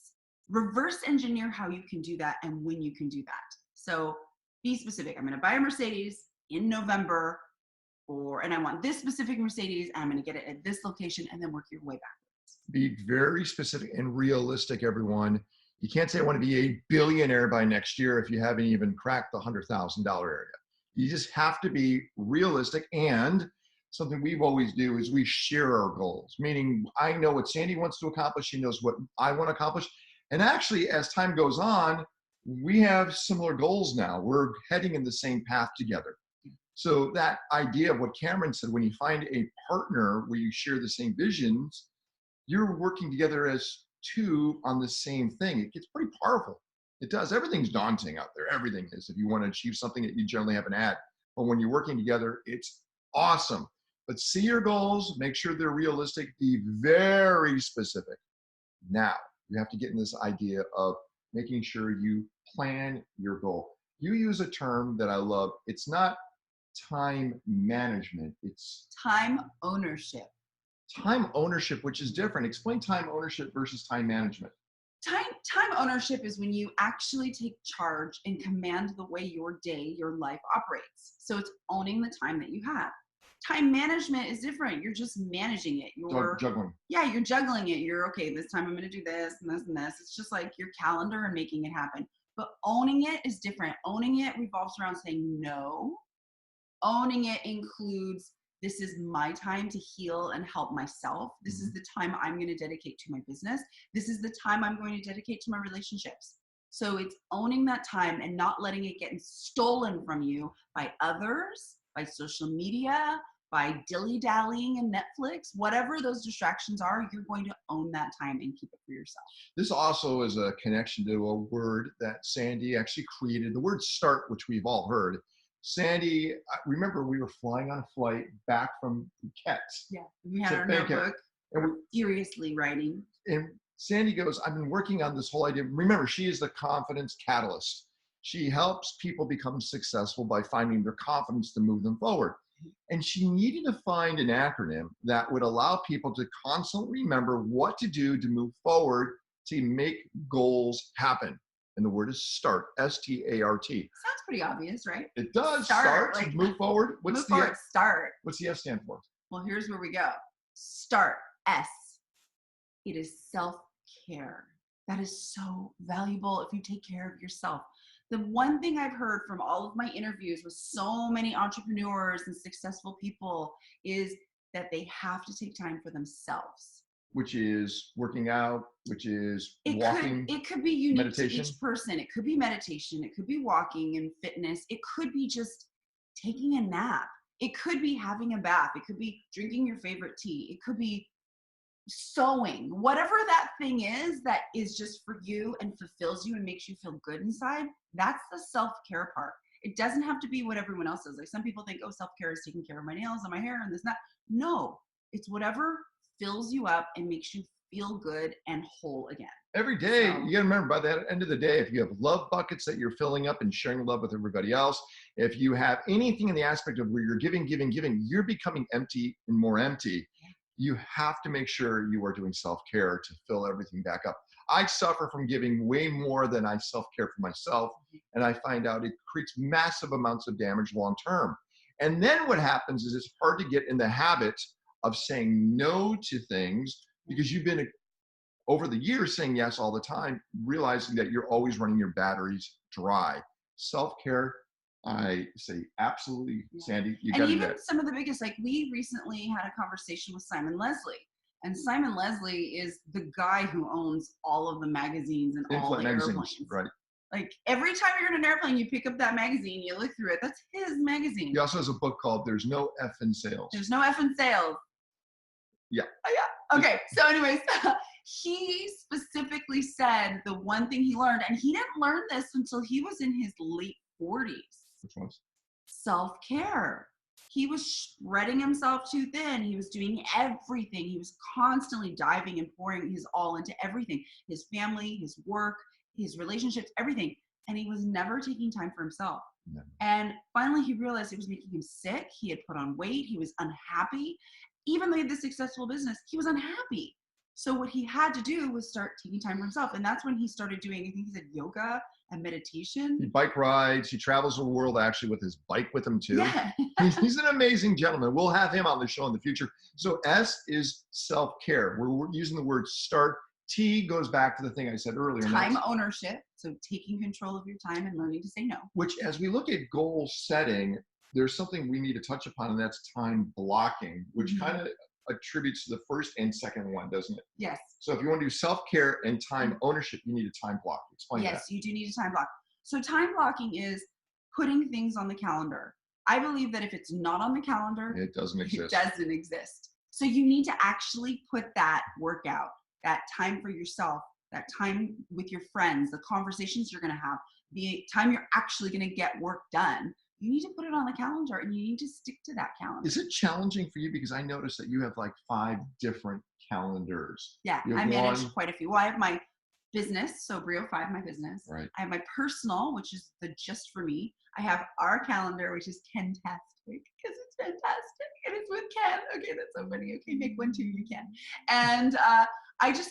reverse engineer how you can do that and when you can do that. So be specific. I'm going to buy a Mercedes in November, and I want this specific Mercedes, and I'm going to get it at this location, and then work your way backwards. Be very specific and realistic, everyone. You can't say I want to be a billionaire by next year if you haven't even cracked the $100,000 area. You just have to be realistic. And something we've always do is we share our goals, meaning I know what Sandy wants to accomplish. She knows what I want to accomplish. And actually, as time goes on, we have similar goals now. We're heading in the same path together. So that idea of what Cameron said, when you find a partner where you share the same visions, you're working together as 2 on the same thing. It gets pretty powerful. It does. Everything's daunting out there. Everything is, if you want to achieve something that you generally haven't had. But when you're working together, it's awesome. But see your goals, make sure they're realistic, be very specific. Now, you have to get in this idea of making sure you plan your goal. You use a term that I love. It's not time management, it's time ownership. Time ownership, which is different. Explain time ownership versus time management. Time ownership is when you actually take charge and command the way your day, your life operates. So it's owning the time that you have. time management is different. You're just managing it. You're juggling. Yeah, you're juggling it. You're okay, this time I'm going to do this and this and this. It's just like your calendar and making it happen. But owning it is different. Owning it revolves around saying no. Owning it includes, this is my time to heal and help myself. This is the time I'm going to dedicate to my business. This is the time I'm going to dedicate to my relationships. So it's owning that time and not letting it get stolen from you by others, by social media, by dilly-dallying and Netflix, whatever those distractions are, you're going to own that time and keep it for yourself. This also is a connection to a word that Sandy actually created, the word start, which we've all heard. Sandy, remember we were flying on a flight back from Phuket. Yeah, we had our notebook, and furiously writing. And Sandy goes, I've been working on this whole idea. Remember, she is the confidence catalyst. She helps people become successful by finding their confidence to move them forward. And she needed to find an acronym that would allow people to constantly remember what to do to move forward to make goals happen. And the word is START, S-T-A-R-T. Sounds pretty obvious, right? It does. Start, like, move forward. Move forward, start. What's the S stand for? Well, here's where we go. START, S. It is self-care. That is so valuable if you take care of yourself. The one thing I've heard from all of my interviews with so many entrepreneurs and successful people is that they have to take time for themselves. Which is working out, which is walking. It could be unique meditation. To each person. It could be meditation. It could be walking and fitness. It could be just taking a nap. It could be having a bath. It could be drinking your favorite tea. It could be sewing. Whatever that thing is that is just for you and fulfills you and makes you feel good inside, that's the self-care part. It doesn't have to be what everyone else does. Like some people think, oh, self-care is taking care of my nails and my hair and this and that. No, it's whatever fills you up and makes you feel good and whole again. Every day, you got to remember, by the end of the day, if you have love buckets that you're filling up and sharing love with everybody else, if you have anything in the aspect of where you're giving, you're becoming empty and more empty. You have to make sure you are doing self-care to fill everything back up. I suffer from giving way more than I self-care for myself, and I find out it creates massive amounts of damage long-term. And then what happens is it's hard to get in the habit of saying no to things because you've been over the years saying yes all the time, realizing that you're always running your batteries dry. Self-care, I say absolutely, Sandy, you got to do that. And even some of the biggest, like we recently had a conversation with Simon Leslie. And Simon Leslie is the guy who owns all of the magazines and all the airplanes. Right. Like every time you're in an airplane, you pick up that magazine, you look through it. That's his magazine. He also has a book called There's No F in Sales. There's no F in sales. Yeah. Oh, yeah. Okay. So anyways, he specifically said the one thing he learned, and he didn't learn this until he was in his late 40s. Which was? Self-care. He was spreading himself too thin. He was doing everything. He was constantly diving and pouring his all into everything. His family, his work, his relationships, everything. And he was never taking time for himself. Never. And finally he realized it was making him sick. He had put on weight. He was unhappy. Even though he had this successful business, he was unhappy. So what he had to do was start taking time for himself. And that's when he started doing, I think he said yoga and meditation. He bike rides. He travels the world actually with his bike with him too. Yeah. He's an amazing gentleman. We'll have him on the show in the future. So S is self-care. We're using the word start. T goes back to the thing I said earlier. Time ownership. So taking control of your time and learning to say no. Which as we look at goal setting, there's something we need to touch upon, and that's time blocking, which kind of attributes to the first and second one, doesn't it? Yes. So if you want to do self-care and time ownership, you need a time block. Explain that. Yes, you do need a time block. So time blocking is putting things on the calendar. I believe that if it's not on the calendar, it doesn't exist. It doesn't exist. So you need to actually put that workout, that time for yourself, that time with your friends, the conversations you're going to have, the time you're actually going to get work done. You need to put it on the calendar and you need to stick to that calendar. Is it challenging for you? Because I noticed that you have like 5 different calendars. Yeah, I manage quite a few. Well, I have my business, so Brio 5, my business. Right. I have my personal, which is the just for me. I have our calendar, which is Kentastic, because it's fantastic. And it's with Ken. Okay, that's so funny. Okay, make one too, you can. And I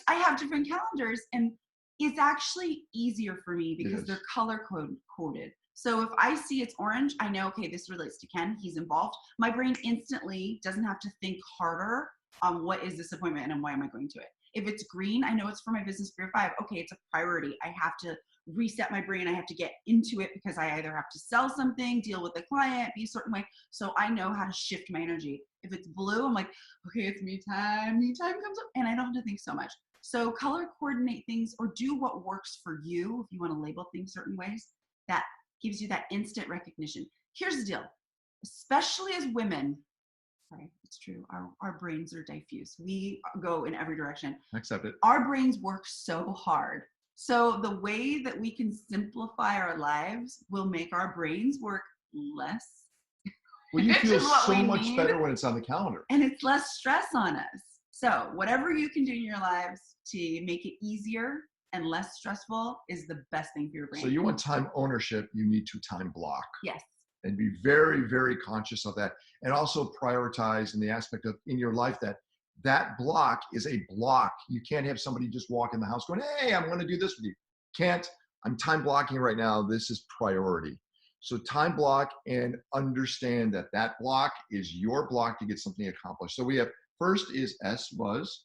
have different calendars. And It's actually easier for me because they're color coded. So if I see it's orange, I know, okay, this relates to Ken. He's involved. My brain instantly doesn't have to think harder on what is this appointment and why am I going to it. If it's green, I know it's for my business Spirit 5. Okay, it's a priority. I have to reset my brain. I have to get into it because I either have to sell something, deal with a client, be a certain way. So I know how to shift my energy. If it's blue, I'm like, okay, it's me time. Me time comes up, and I don't have to think so much. So color coordinate things or do what works for you if you want to label things certain ways. That gives you that instant recognition. Here's the deal, especially as women, sorry, it's true, our brains are diffuse. We go in every direction. Accept it. Our brains work so hard. So the way that we can simplify our lives will make our brains work less. Well, you feel so much better when it's on the calendar. And it's less stress on us. So whatever you can do in your lives to make it easier and less stressful is the best thing for your brain. So you want time ownership, you need to time block. Yes. And be very, very conscious of that. And also prioritize in the aspect of in your life that block is a block. You can't have somebody just walk in the house going, hey, I'm going to do this with you. Can't. I'm time blocking right now. This is priority. So time block and understand that block is your block to get something accomplished. So we have first is S was?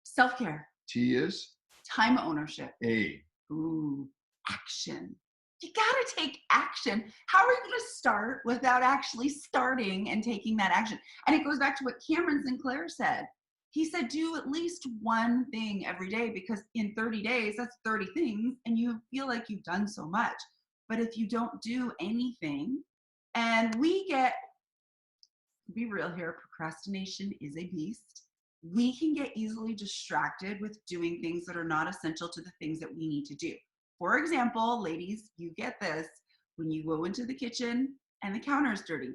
Self-care. T is? Time ownership. A. Ooh, action. You gotta take action. How are you gonna start without actually starting and taking that action? And it goes back to what Cameron Sinclair said. He said, do at least one thing every day because in 30 days, that's 30 things and you feel like you've done so much. But if you don't do anything, and be real here, procrastination is a beast. We can get easily distracted with doing things that are not essential to the things that we need to do. For example, ladies, you get this when you go into the kitchen and the counter is dirty.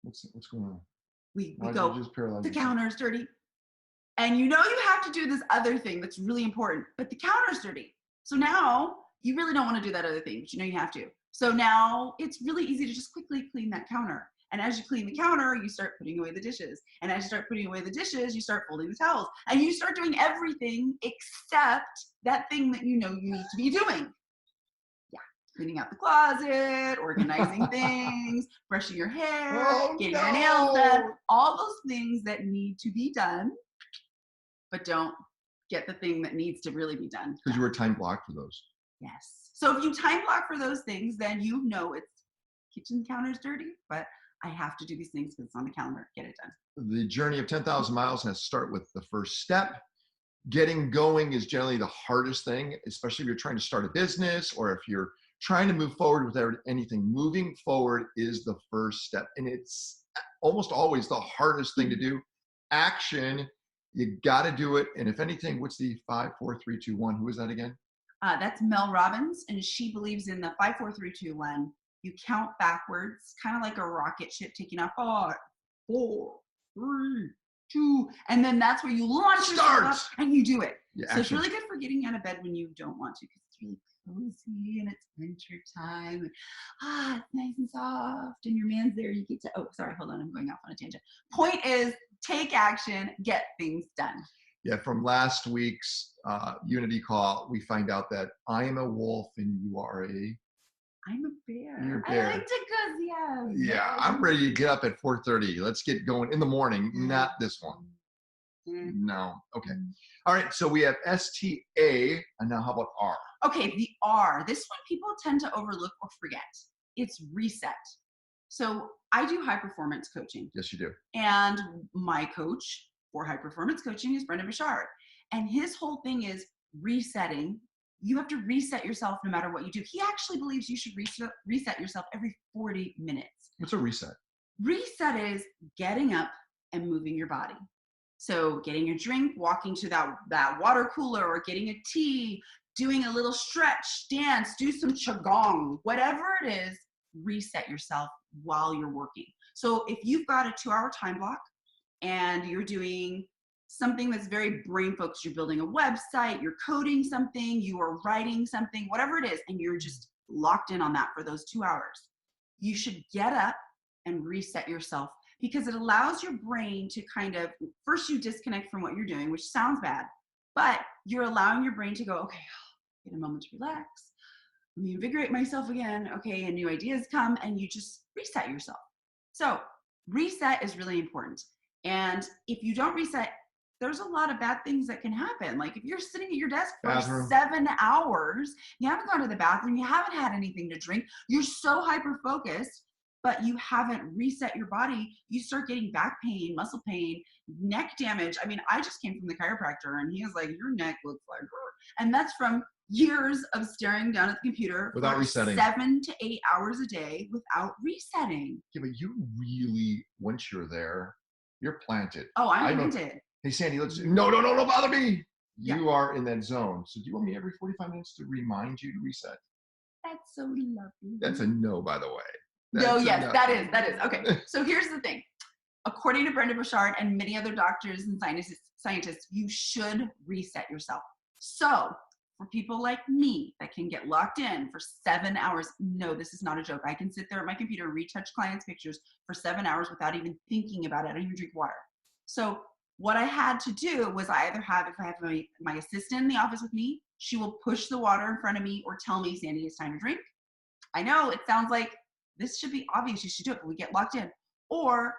What's going on? We go, the yourself? counter is dirty. And you have to do this other thing that's really important, but the counter is dirty. So now you really don't want to do that other thing, but you have to. So now it's really easy to just quickly clean that counter. And as you clean the counter, you start putting away the dishes. And as you start putting away the dishes, you start folding the towels. And you start doing everything except that thing that you know you need to be doing. Yeah, cleaning out the closet, organizing things, brushing your hair, getting your nails done. All those things that need to be done, but don't get the thing that needs to really be done. Because you were time blocked for those. Yes. So if you time block for those things, then you know it's kitchen counter's dirty, but I have to do these things because it's on the calendar. Get it done. The journey of 10,000 miles has to start with the first step. Getting going is generally the hardest thing, especially if you're trying to start a business or if you're trying to move forward without anything. Moving forward is the first step. And it's almost always the hardest thing to do. Action, you got to do it. And if anything, what's the 5, 4, 3, 2, 1? Who is that again? That's Mel Robbins. And she believes in the 5, 4, 3, 2, 1. You count backwards, kind of like a rocket ship taking off 5, 4, 3, 2, and then that's where you launch yourself up and you do it. Yeah, so it's really good for getting out of bed when you don't want to because it's really cozy and it's winter time. It's nice and soft and your man's there. You get to, hold on, I'm going off on a tangent. Point is, take action, get things done. Yeah, from last week's Unity call, we find out that I am a wolf and you are I'm a bear. You're a bear. I like to go, Yeah, I'm ready to get up at 4:30. Let's get going in the morning. Not this one. No. Okay. All right. So we have STA, and now how about R? Okay, the R. This one people tend to overlook or forget. It's reset. So I do high performance coaching. Yes, you do. And my coach for high performance coaching is Brendan Bouchard. And his whole thing is resetting. You have to reset yourself no matter what you do. He actually believes you should reset yourself every 40 minutes. What's a reset? Reset is getting up and moving your body. So getting your drink, walking to that water cooler or getting a tea, doing a little stretch, dance, do some qigong, whatever it is, reset yourself while you're working. So if you've got a 2-hour time block and you're doing something that's very brain focused, you're building a website, you're coding something, you are writing something, whatever it is, and you're just locked in on that for those 2 hours, you should get up and reset yourself because it allows your brain to kind of, first you disconnect from what you're doing, which sounds bad, but you're allowing your brain to go, okay, get a moment to relax. Let me invigorate myself again. Okay, and new ideas come, and you just reset yourself. So reset is really important. And if you don't reset, there's a lot of bad things that can happen. Like if you're sitting at your desk for 7 hours, you haven't gone to the bathroom, you haven't had anything to drink, you're so hyper-focused, but you haven't reset your body, you start getting back pain, muscle pain, neck damage. I mean, I just came from the chiropractor and he was like, your neck looks like, and that's from years of staring down at the computer without for resetting 7 to 8 hours a day without resetting. Yeah, but you really, once you're there, you're planted. Oh, I'm planted. Hey, Sandy, let's, no, bother me. You are in that zone. So do you want me every 45 minutes to remind you to reset? That's so lovely. That's a no, by the way. Yes, that is. Okay, so here's the thing. According to Brenda Bouchard and many other doctors and scientists, you should reset yourself. So for people like me that can get locked in for 7 hours, no, this is not a joke. I can sit there at my computer, retouch clients' pictures for 7 hours without even thinking about it. I don't even drink water. So what I had to do was if I have my assistant in the office with me, she will push the water in front of me or tell me, Sandy, it's time to drink. I know it sounds like this should be obvious, you should do it, but we get locked in. Or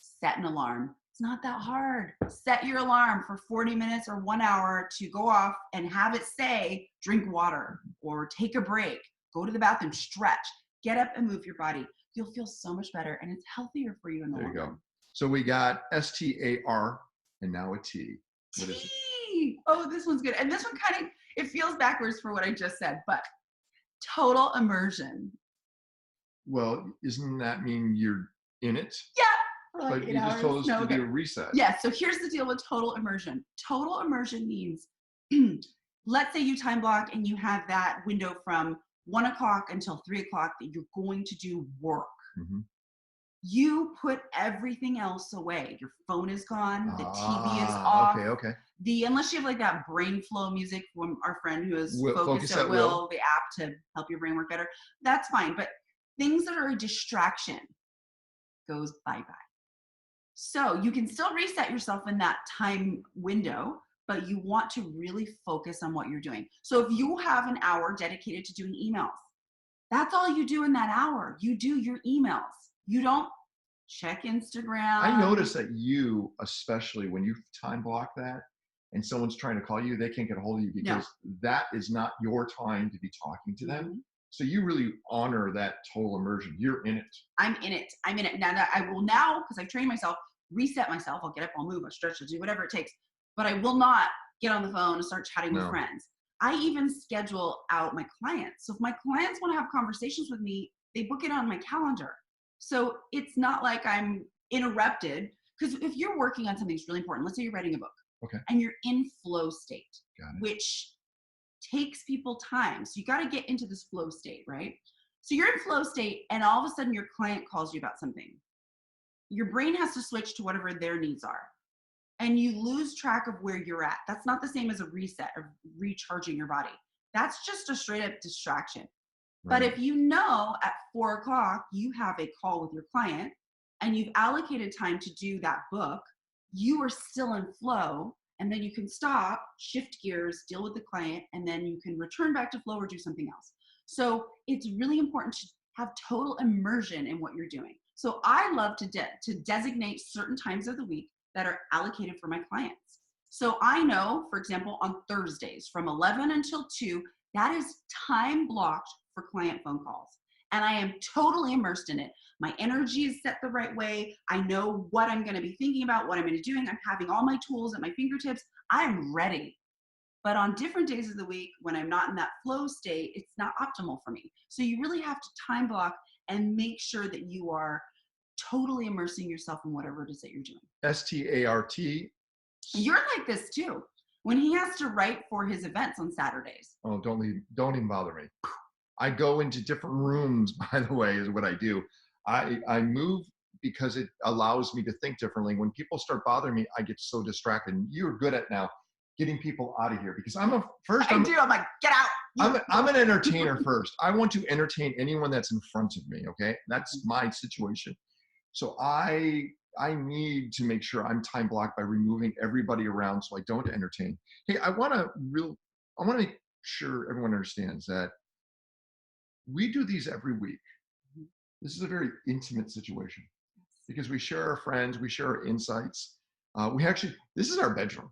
set an alarm. It's not that hard. Set your alarm for 40 minutes or 1 hour to go off and have it say, drink water or take a break, go to the bathroom, stretch, get up and move your body. You'll feel so much better and it's healthier for you in the long run. There you go. So we got STAR and now a T. What is it? Oh, this one's good. And this one kind of, it feels backwards for what I just said, but total immersion. Well, doesn't that mean you're in it? Yeah. Like but you just told us to do a reset. Yeah, so here's the deal with total immersion. Total immersion means, let's say you time block and you have that window from 1 o'clock until 3 o'clock that you're going to do work. Mm-hmm. You put everything else away. Your phone is gone. The TV is off. Okay. Unless you have like that brain flow music from our friend who is Focus at Will, the app to help your brain work better, that's fine. But things that are a distraction goes bye-bye. So you can still reset yourself in that time window, but you want to really focus on what you're doing. So if you have an hour dedicated to doing emails, that's all you do in that hour. You do your emails. You don't check Instagram. I notice that you, especially when you time block that and someone's trying to call you, they can't get a hold of you because that is not your time to be talking to them. Mm-hmm. So you really honor that total immersion. You're in it. I'm in it. Now I will because I've trained myself, reset myself. I'll get up, I'll move, I'll stretch, I'll do whatever it takes. But I will not get on the phone and start chatting with friends. I even schedule out my clients. So if my clients want to have conversations with me, they book it on my calendar. So it's not like I'm interrupted. Because if you're working on something that's really important, let's say you're writing a book, and you're in flow state, which takes people time. So you got to get into this flow state, right? So you're in flow state and all of a sudden your client calls you about something. Your brain has to switch to whatever their needs are. And you lose track of where you're at. That's not the same as a reset or recharging your body. That's just a straight up distraction. Right. But if you know at 4 o'clock you have a call with your client and you've allocated time to do that book, you are still in flow. And then you can stop, shift gears, deal with the client, and then you can return back to flow or do something else. So it's really important to have total immersion in what you're doing. So I love to designate certain times of the week that are allocated for my clients. So I know, for example, on Thursdays from 11 until 2, that is time blocked for client phone calls. And I am totally immersed in it. My energy is set the right way. I know what I'm going to be thinking about, what I'm going to be doing. I'm having all my tools at my fingertips. I'm ready. But on different days of the week, when I'm not in that flow state, it's not optimal for me. So you really have to time block and make sure that you are totally immersing yourself in whatever it is that you're doing. START. You're like this too. When he has to write for his events on Saturdays. Oh, don't even bother me. I go into different rooms, by the way, is what I do. I move because it allows me to think differently. When people start bothering me, I get so distracted. And you're good at now getting people out of here because I'm like, get out. I'm an entertainer first. I want to entertain anyone that's in front of me. Okay. That's my situation. So I I need to make sure I'm time blocked by removing everybody around so I don't entertain. Hey, I want to make sure everyone understands that we do these every week. This is a very intimate situation because we share our friends, we share our insights. This is our bedroom.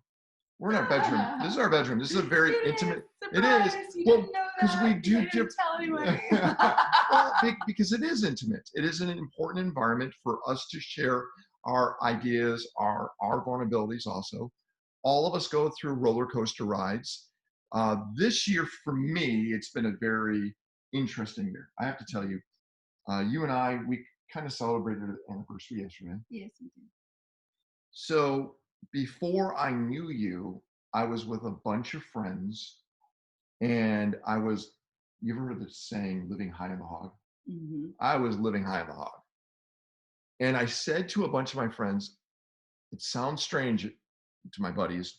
We're in our bedroom. This is our bedroom. This is a very intimate. Surprise. It is. You Well, didn't know because that. we do You didn't tell anybody. well, because it is intimate. It is an important environment for us to share our ideas, our vulnerabilities also. All of us go through roller coaster rides. This year for me, it's been a very interesting year. I have to tell you, you and I, we kind of celebrated an anniversary yesterday. Yes, we did. So before I knew you, I was with a bunch of friends, and you ever heard the saying, living high on the hog? Mm-hmm. I was living high on the hog. And I said to a bunch of my friends, it sounds strange to my buddies,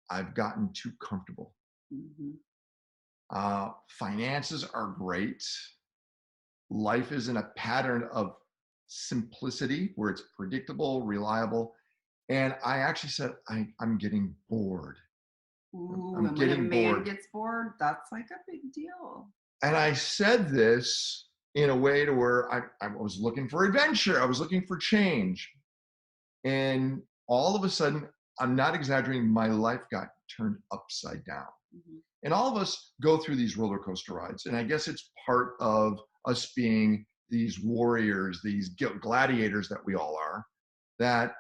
I've gotten too comfortable. Mm-hmm. Finances are great. Life is in a pattern of simplicity where it's predictable, reliable. And I actually said, I'm getting bored. Ooh, I'm and getting when a man bored. gets bored, that's like a big deal. And I said this in a way to where I was looking for adventure. I was looking for change. And all of a sudden, I'm not exaggerating, my life got turned upside down. Mm-hmm. And all of us go through these roller coaster rides. And I guess it's part of us being these warriors, these gladiators that we all are, that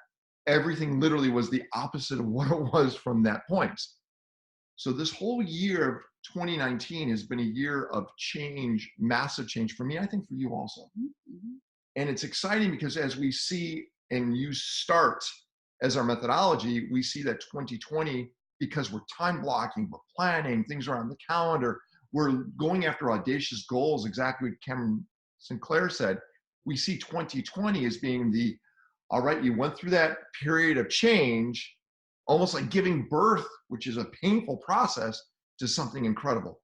everything literally was the opposite of what it was from that point. So this whole year of 2019 has been a year of change, massive change for me, I think for you also. Mm-hmm. And it's exciting because as we see and you start as our methodology, we see that 2020, because we're time blocking, we're planning, things are on the calendar, we're going after audacious goals, exactly what Cameron Sinclair said. We see 2020 as being all right, you went through that period of change, almost like giving birth, which is a painful process, to something incredible.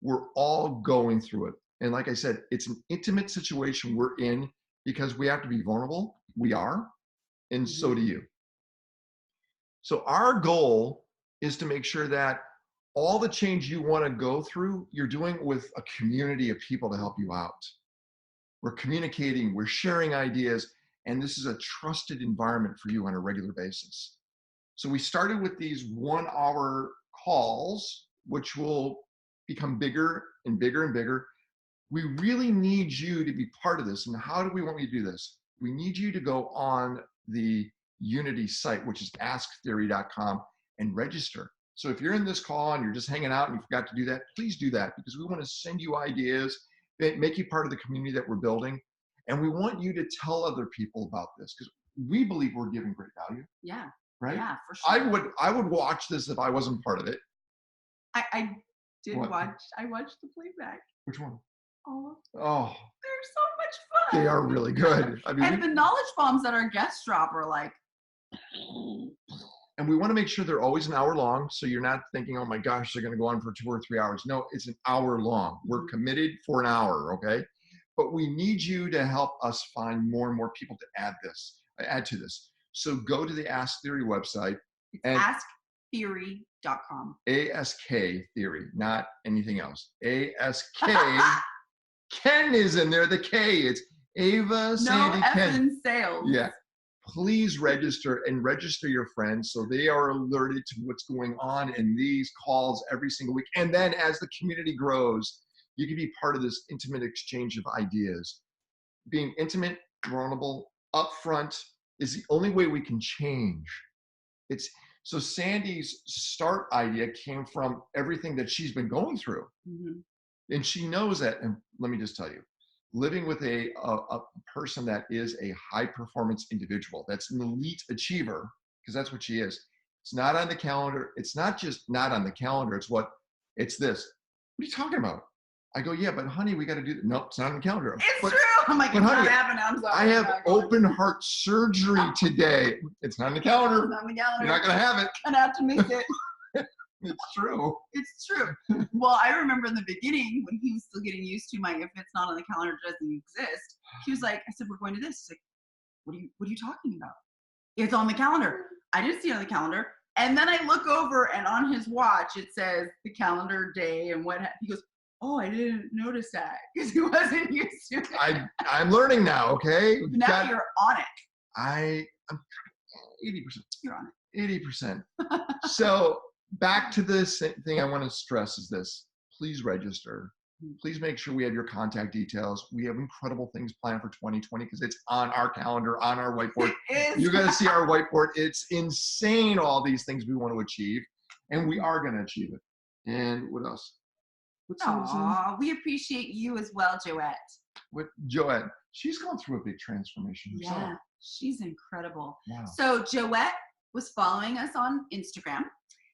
We're all going through it. And like I said, it's an intimate situation we're in because we have to be vulnerable. We are, and so do you. So our goal is to make sure that all the change you want to go through, you're doing with a community of people to help you out. We're communicating, we're sharing ideas, and this is a trusted environment for you on a regular basis. So we started with these 1-hour calls, which will become bigger and bigger and bigger. We really need you to be part of this. And how do we want you to do this? We need you to go on the Unity site, which is asktheory.com, and register. So if you're in this call and you're just hanging out and you forgot to do that, please do that, because we want to send you ideas, make you part of the community that we're building. And we want you to tell other people about this because we believe we're giving great value. Yeah. Right? Yeah, for sure. I would watch this if I wasn't part of it. I did What? I watched the playback. Which one? All of them. Oh, They're so much fun. they are really good. I mean, and the knowledge bombs that our guests drop are like. And we want to make sure they're always an hour long. So you're not thinking, oh my gosh, they're going to go on for 2 or 3 hours. No, it's an hour long. We're committed for an hour. Okay. But we need you to help us find more and more people to add to this. So go to the Ask Theory website. And asktheory.com. ASK Theory, not anything else. ASK. Ken is in there. The K. It's Ava, Sandy, Ken. No effing sales. Yeah. Please register and register your friends so they are alerted to what's going on in these calls every single week. And then as the community grows, you can be part of this intimate exchange of ideas. Being intimate, vulnerable, upfront is the only way we can change. So Sandy's start idea came from everything that she's been going through. Mm-hmm. And she knows that, and let me just tell you, living with a person that is a high performance individual, that's an elite achiever, because that's what she is. It's not on the calendar. It's not just not on the calendar. It's this. What are you talking about? I go, yeah, but honey, we got to do that. Nope, it's not on the calendar. It's true. I'm like, it's not happening. I'm sorry. I have open heart surgery today. It's not on the calendar. It's not on the calendar. You're not going to have it. Gonna have to miss it. It's true. It's true. Well, I remember in the beginning when he was still getting used to my, if it's not on the calendar, it doesn't exist. He was like, I said, we're going to this. He's like, what are you talking about? It's on the calendar. I didn't see it on the calendar. And then I look over and on his watch, it says the calendar day and he goes, oh, I didn't notice that because he wasn't used to it. I'm learning now, okay? Now you're on it. I'm 80%. You're on it. 80%. So back to this thing I want to stress is this. Please register. Please make sure we have your contact details. We have incredible things planned for 2020 because it's on our calendar, on our whiteboard. You're going to see our whiteboard. It's insane, all these things we want to achieve, and we are going to achieve it. And what else? We appreciate you as well, Joette. With Joette, she's gone through a big transformation herself. Yeah, she's incredible. Wow. So Joette was following us on Instagram,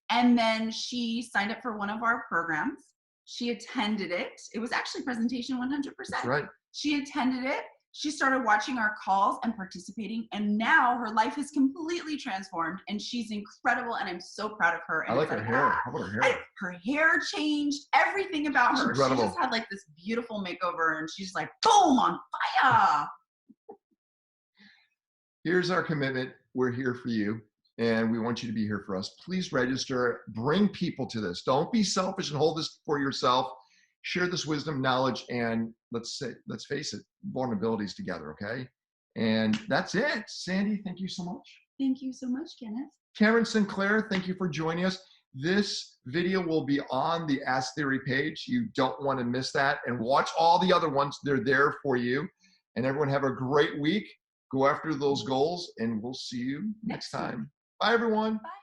and then she signed up for one of our programs. She attended it. It was actually presentation 100%. That's right. She attended it. She started watching our calls and participating, and now her life is completely transformed, and she's incredible, and I'm so proud of her. And I like her hair. How about her hair? Her hair changed, everything about her. She just had like this beautiful makeover, and she's like, boom, on fire. Here's our commitment. We're here for you, and we want you to be here for us. Please register. Bring people to this. Don't be selfish and hold this for yourself. Share this wisdom, knowledge, and let's face it, vulnerabilities together, okay? And that's it. Sandy, thank you so much. Thank you so much, Kenneth. Karen Sinclair, thank you for joining us. This video will be on the Ask Theory page. You don't want to miss that. And watch all the other ones. They're there for you. And everyone have a great week. Go after those goals, and we'll see you next time. Bye, everyone. Bye.